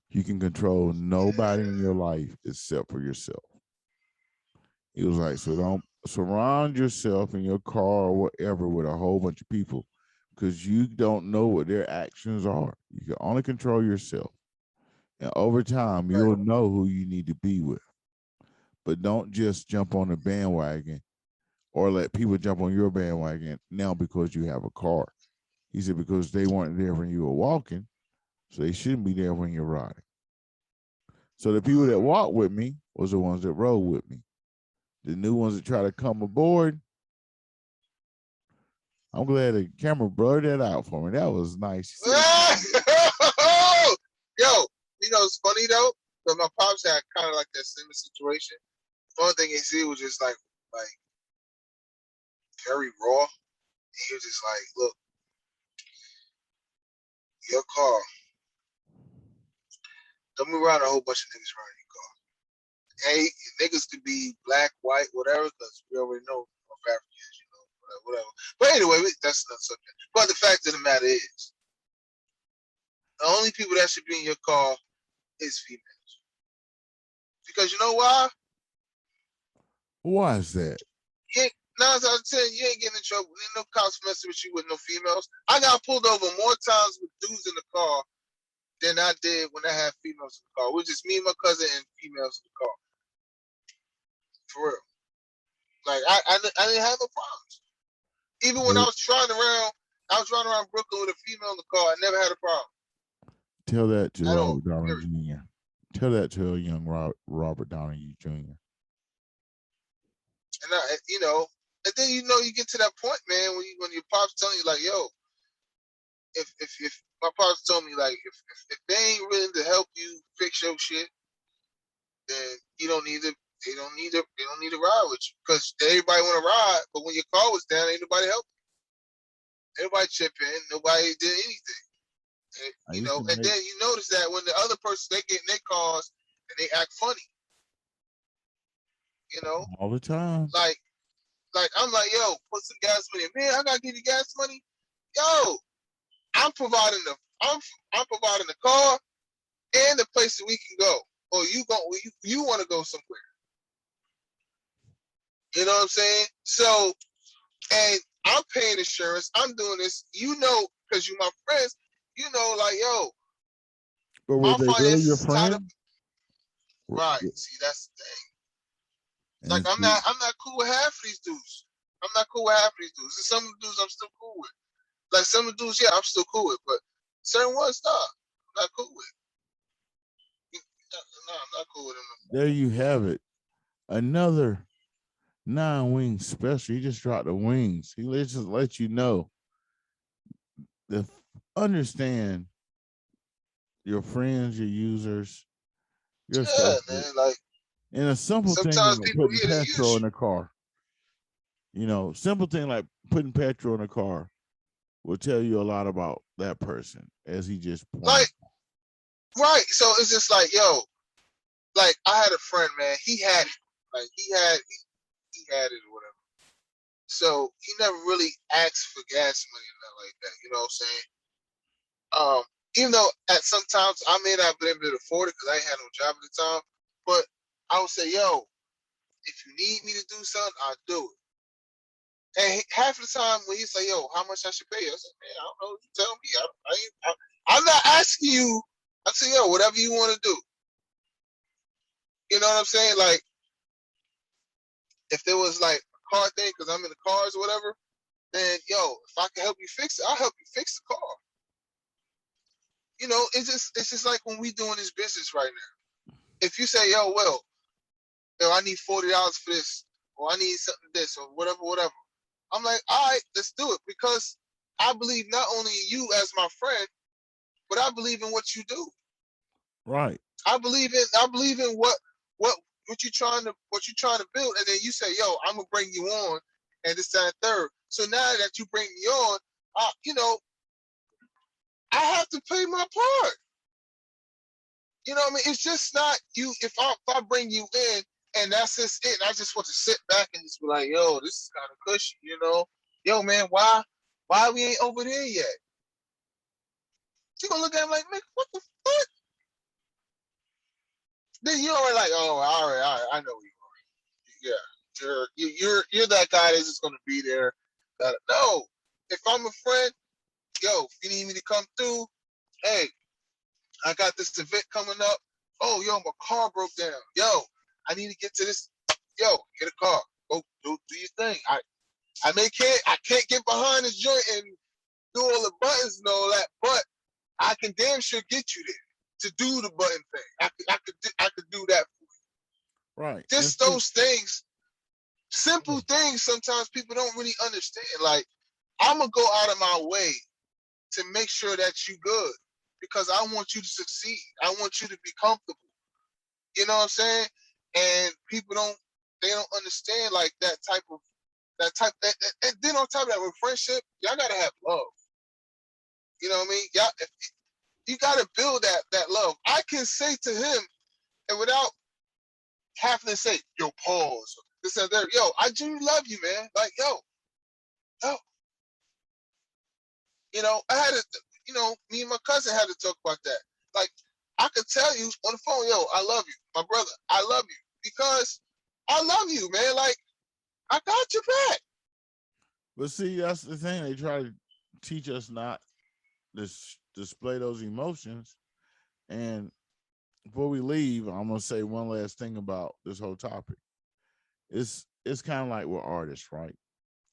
you can control nobody in your life except for yourself." He was like, "So don't surround yourself in your car or whatever with a whole bunch of people because you don't know what their actions are. You can only control yourself." And over time, Right. you'll know who you need to be with. But don't just jump on the bandwagon or let people jump on your bandwagon now because you have a car. He said because they weren't there when you were walking, so they shouldn't be there when you're riding. So the people that walked with me was the ones that rode with me. The new ones that try to come aboard, I'm glad the camera blurred that out for me. That was nice. Yo, you know it's funny though, but my pops had kind of like that same situation. The only thing he said was just like very raw. He was just like, look, your car, don't move around a whole bunch of niggas around your car. Hey, niggas could be black, white, whatever, because we already know of Africans, you know, whatever. But anyway, that's not something. But the fact of the matter is, the only people that should be in your car is females. Because you know why? Why is that? You ain't, 9 out of 10, you ain't getting in trouble. Ain't no cops messing with you with no females. I got pulled over more times with dudes in the car than I did when I had females in the car. It was just me and my cousin and females in the car. For real. Like I didn't have no problems. Even when I was riding around Brooklyn with a female in the car. I never had a problem Tell that to at all. Robert Downey Jr. Tell that to a young Robert Downey Jr. And you know, and then you know you get to that point, man, when your pops telling you like, yo, if my pops told me like if they ain't willing to help you fix your shit, then you don't need to. They don't need to ride with you because everybody want to ride, but when your car was down, ain't nobody help. Everybody chip in, nobody did anything. And, you know, and then you notice that when the other person they get in their cars and they act funny, you know, all the time. like I'm like, yo, put some gas money. Man, I gotta give you gas money. Yo, I'm providing the car and the place that we can go. Or you want to go somewhere. You know what I'm saying? So, and I'm paying insurance. I'm doing this. You know, because you my friends. You know, like yo. But were they really your friends? Right. See, that's the thing. Like I'm not cool with half of these dudes. I'm not cool with half of these dudes. And some of the dudes I'm still cool with. Like some of the dudes, yeah, I'm still cool with. But certain ones, nah, I'm not cool with. No, I'm not cool with them. There you have it. Another 9-wing special. He just dropped the wings. He just let you know. Understand your friends, your users, your Yeah, man. Like, and a simple thing sometimes like people putting petrol in the car. You know, simple thing like putting petrol in a car will tell you a lot about that person, as he just pointed. Like, right. So it's just like, yo, like I had a friend, man. He had it. Like he had it or whatever. So he never really asked for gas money or nothing like that. You know what I'm saying? Even though at sometimes I may not have been able to afford it because I ain't had no job at the time, but I would say, yo, if you need me to do something, I'll do it. And half of the time when he's like, yo, how much I should pay you? I said, man, I don't know. You tell me. I'm not asking you. I say, yo, whatever you want to do. You know what I'm saying? Like, if there was like a car thing, because I'm in the cars or whatever, then, yo, if I can help you fix it, I'll help you fix the car. You know, it's just like when we doing this business right now. If you say, yo, I need $40 for this, or I need something this, or whatever. I'm like, all right, let's do it because I believe not only in you as my friend, but I believe in what you do. Right. I believe in what you're trying to build, and then you say, yo, I'm gonna bring you on, and this, that, and third. So now that you bring me on, you know, I have to play my part. You know what I mean? It's just not you. If I bring you in and that's just it, and I just want to sit back and just be like, yo, this is kind of cushy, you know? Yo, man, why we ain't over there yet? You gonna look at him like, man, what the fuck? Then you already like, oh, all right, I know you are. Yeah, you're that guy that's just gonna be there. No, if I'm a friend, yo, if you need me to come through, hey, I got this event coming up. Oh, yo, my car broke down. Yo, I need to get to this. Yo, get a car. Go do your thing. I can't get behind this joint and do all the buttons and all that, but I can damn sure get you there to do the button thing. I could do that for you. Right. Just those things, simple things. Sometimes people don't really understand. Like, I'm gonna go out of my way to make sure that you good because I want you to succeed. I want you to be comfortable. You know what I'm saying? And people don't understand like that type. And then on top of that, with friendship, y'all gotta have love. You know what I mean? Y'all, you gotta build that love. I can say to him, and without having to say, yo, pause, this and that, yo, I do love you, man. Like, yo. You know, me and my cousin had to talk about that. Like, I could tell you on the phone, yo, I love you. My brother, I love you. Because I love you, man. Like, I got your back. But see, that's the thing. They try to teach us not to display those emotions. And before we leave, I'm gonna say one last thing about this whole topic. It's kind of like we're artists, right?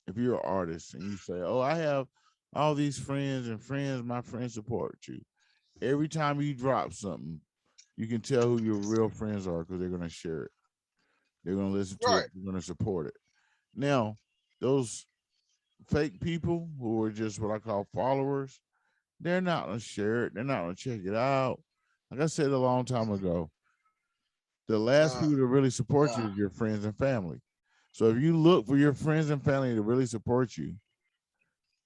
If you're an artist and you say, "Oh, I have all these friends and friends, my friends support you." Every time you drop something, you can tell who your real friends are because they're gonna share it. They're gonna listen to it. They're gonna support it. Now, those fake people who are just what I call followers, they're not gonna share it. They're not gonna check it out. Like I said a long time ago, the last people to really support you is your friends and family. So if you look for your friends and family to really support you,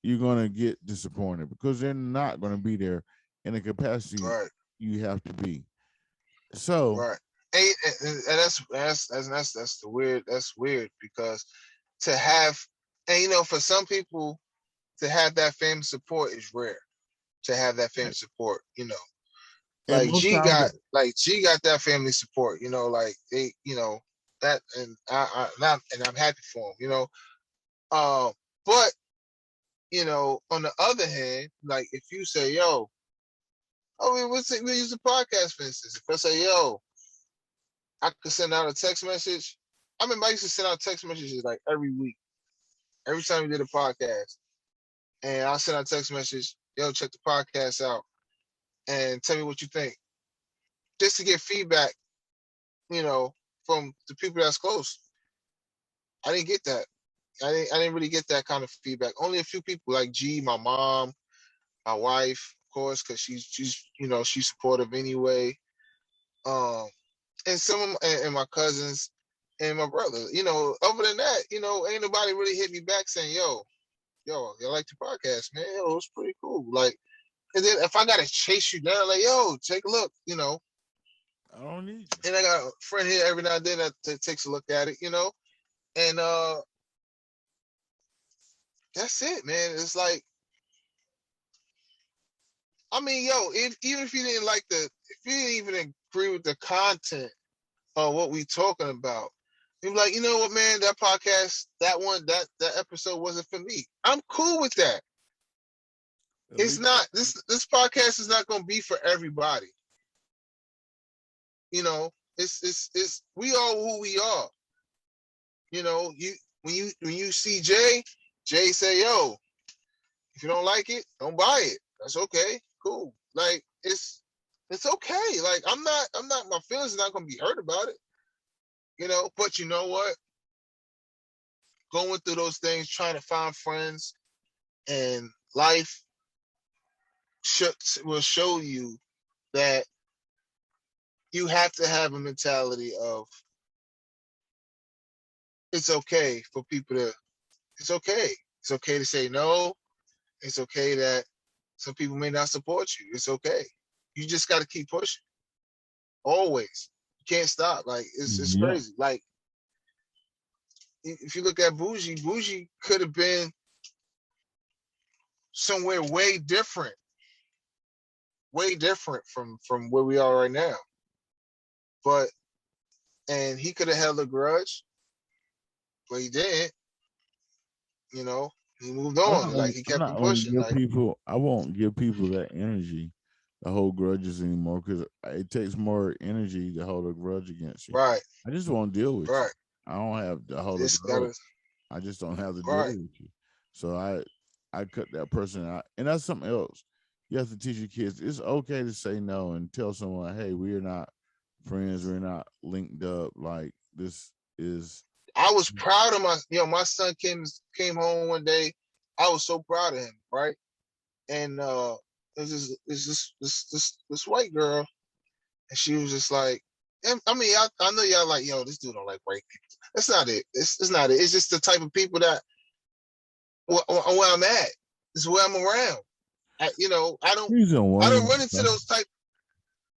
you're gonna get disappointed because they're not gonna be there in the capacity you have to be. So and that's the weird. That's weird because to have, and you know, for some people to have that family support is rare. To have that family support, you know, like G got that family support, you know, like they, you know, that, and I'm happy for him, you know. But you know, on the other hand, like if you say, yo, we use a podcast for instance. If I say, yo, I could send out a text message. I remember I used to send out text messages like every week, every time we did a podcast, and I'll send out a text message, yo, check the podcast out and tell me what you think, just to get feedback, you know, from the people that's close. I didn't get that. I didn't really get that kind of feedback. Only a few people like G, my mom, my wife, of course, because she's you know, she's supportive anyway. And some of and my cousins and my brother. You know, other than that, you know, ain't nobody really hit me back saying, yo, I like the podcast, man. Yo, it's pretty cool. Like, and then if I gotta chase you down, like, yo, take a look, you know. I don't need you. And I got a friend here every now and then that takes a look at it, you know. And that's it, man. It's like, I mean, yo, even if you didn't like if you didn't even agree with the content of what we talking about, you're like, you know what, man, that podcast, that episode wasn't for me. I'm cool with that. It's not, this podcast is not going to be for everybody. You know, it's we are who we are. You know, when you see Jay say, yo, if you don't like it, don't buy it. That's okay. Cool. Like, it's okay. Like, I'm not, my feelings are not going to be hurt about it. You know, but you know what? Going through those things, trying to find friends, and life will show you that you have to have a mentality of it's okay for people to, it's okay. It's okay to say no. It's okay that some people may not support you. It's okay. You just got to keep pushing. Always. You can't stop. Like, it's crazy. Like, if you look at Bougie could have been somewhere way different from where we are right now. But, and he could have held a grudge, but he didn't. You know, he moved on. Like, he kept on pushing. I won't give people that energy to hold grudges anymore because it takes more energy to hold a grudge against you. Right, I just won't deal with you. right. I don't have to hold a It's gotta, grudge. I just don't have to deal right. with you. So I cut that person out. And that's something else. You have to teach your kids it's okay to say no and tell someone, hey, we're not friends, we're not linked up. Like this is I was proud of my son came home one day. I was so proud of him, right? And this white girl, and she was just like, I mean, I know y'all like, yo, this dude don't like white people. That's not it. It's not it. It's just the type of people that where I'm at. It's where I'm around. I reason don't one. run into those type.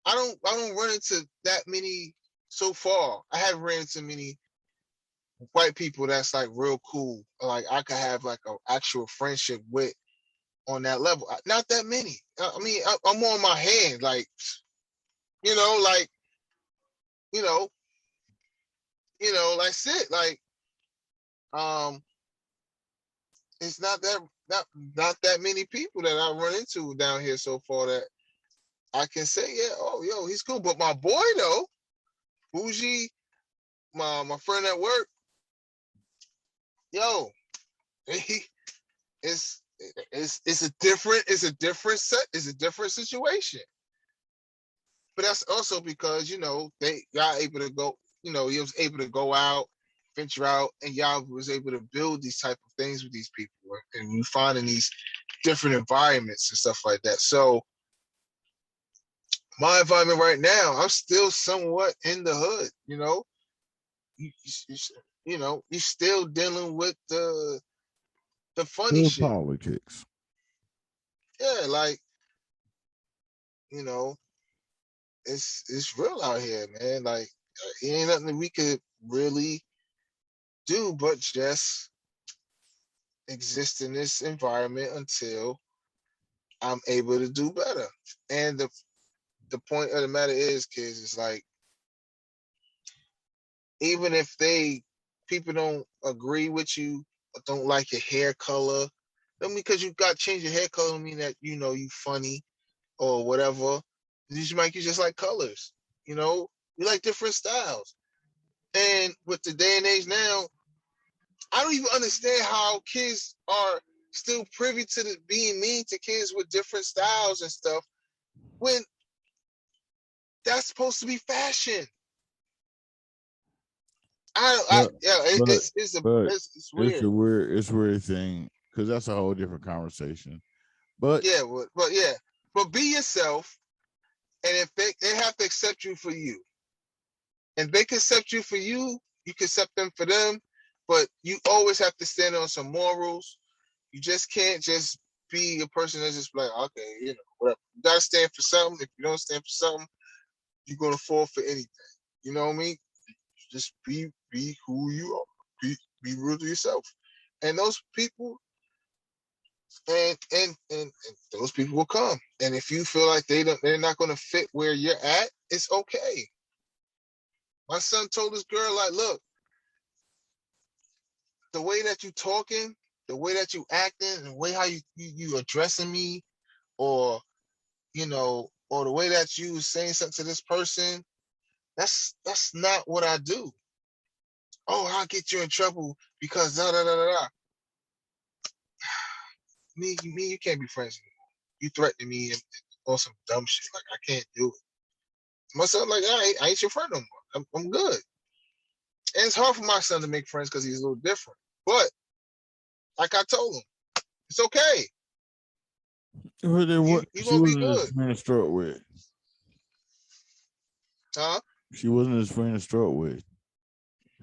I don't run into that many so far. I haven't ran into many white people that's like real cool. Like I could have like an actual friendship with on that level. Not that many. I mean, I'm on my hand, like like you know, like shit, like um, it's not that many people that I run into down here so far that I can say, yeah, oh, yo, he's cool. But my boy though, Bougie, my friend at work, yo, he it's a different situation. But that's also because they y'all able to go, he was able to go out, venture out, and y'all was able to build these type of things with these people, and you find in these different environments and stuff like that. So my environment right now, I'm still somewhat in the hood. You, you, you're still dealing with the funny Real shit. politics. Yeah, like you know, it's real out here, man. Like it ain't nothing that we could really do but just exist in this environment until I'm able to do better. And the point of the matter is, kids, it's like even if people don't agree with you or don't like your hair color, don't mean because you got to change your hair color don't mean that you funny or whatever. You just like colors. We like different styles. And with the day and age now, I don't even understand how kids are still privy to being mean to kids with different styles and stuff when that's supposed to be fashion. But Yeah, but but it's weird. it's a weird thing because that's a whole different conversation. But Yeah, but yeah, but be yourself, and if they have to accept you for you, and they can accept you for you, you can accept them for them, but you always have to stand on some morals. You just can't just be a person that's just like, okay, whatever. You gotta stand for something. If you don't stand for something, you're gonna fall for anything. You know what I mean? Just be who you are. Be real to yourself. And those people and those people will come. And if you feel like they're not gonna fit where you're at, it's okay. My son told this girl, like, look, the way that you talking, the way that you acting, and the way how you addressing me, or or the way that you saying something to this person, that's not what I do. Oh, I'll get you in trouble because da da da da da. Me, you can't be friends anymore. You threatening me and on some dumb shit. Like I can't do it. My son, like, I ain't your friend no more. I'm good. And it's hard for my son to make friends because he's a little different. But like I told him, it's okay. You she gonna be wasn't good, his friend to start with. huh? She wasn't his friend to start with.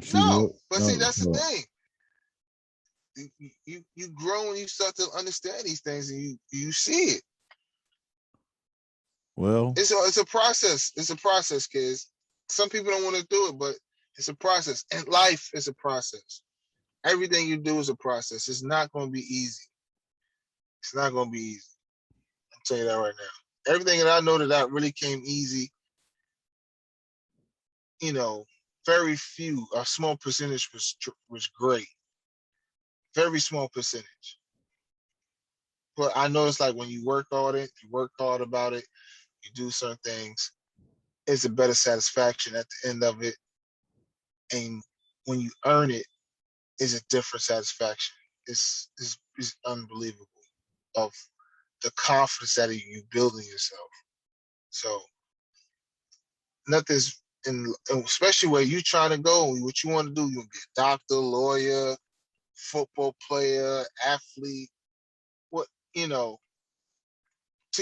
She No, was but see, no. that's the thing. You grow and you start to understand these things, and you see it. Well, It's a process. It's a process, kids. Some people don't want to do it, but it's a process. And life is a process. Everything you do is a process. It's not going to be easy. It's not going to be easy. I'll tell you that right now. Everything that I know that really came easy, you know, very few, a small percentage was great. Very small percentage. But I know it's like when you work hard about it, you do certain things, it's a better satisfaction at the end of it. And when you earn it, it's a different satisfaction. It's unbelievable of the confidence that you build in yourself. So nothing's especially where you trying to go, what you want to do, you want to be a doctor, lawyer, football player, athlete, what, to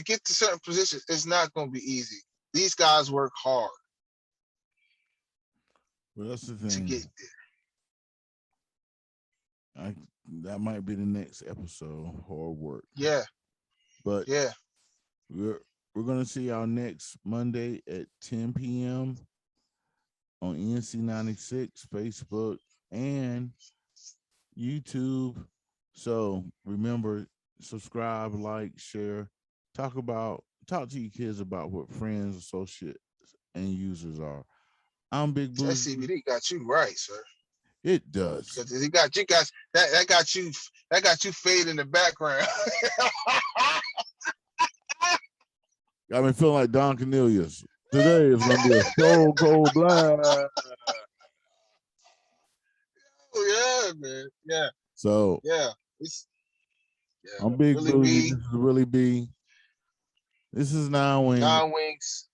get to certain positions, it's not going to be easy. These guys work hard Well, that's the to thing. get there. That might be the next episode, hard work. Yeah. But yeah. We're gonna see y'all next Monday at 10 p.m. on NC96, Facebook, and YouTube. So remember, subscribe, like, share, talk to your kids about what friends, associates, and users are. I'm Big Boo. That CBD got you right, sir. It does. Because he got you guys that got you fade in the background. Got me feeling like Don Cornelius. Today is gonna be a Stone Cold Blind. Oh yeah, man. Yeah. So yeah. I'm Big Willie Boo. B. This is Willie B. This is Nine Wings. Nine Wings.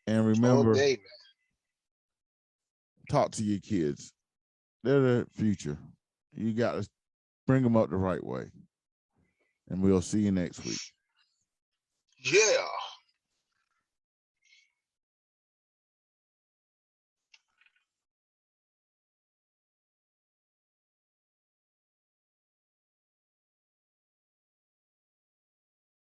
And remember, all day, man. Talk to your kids. They're the future. You got to bring them up the right way. And we'll see you next week. Yeah.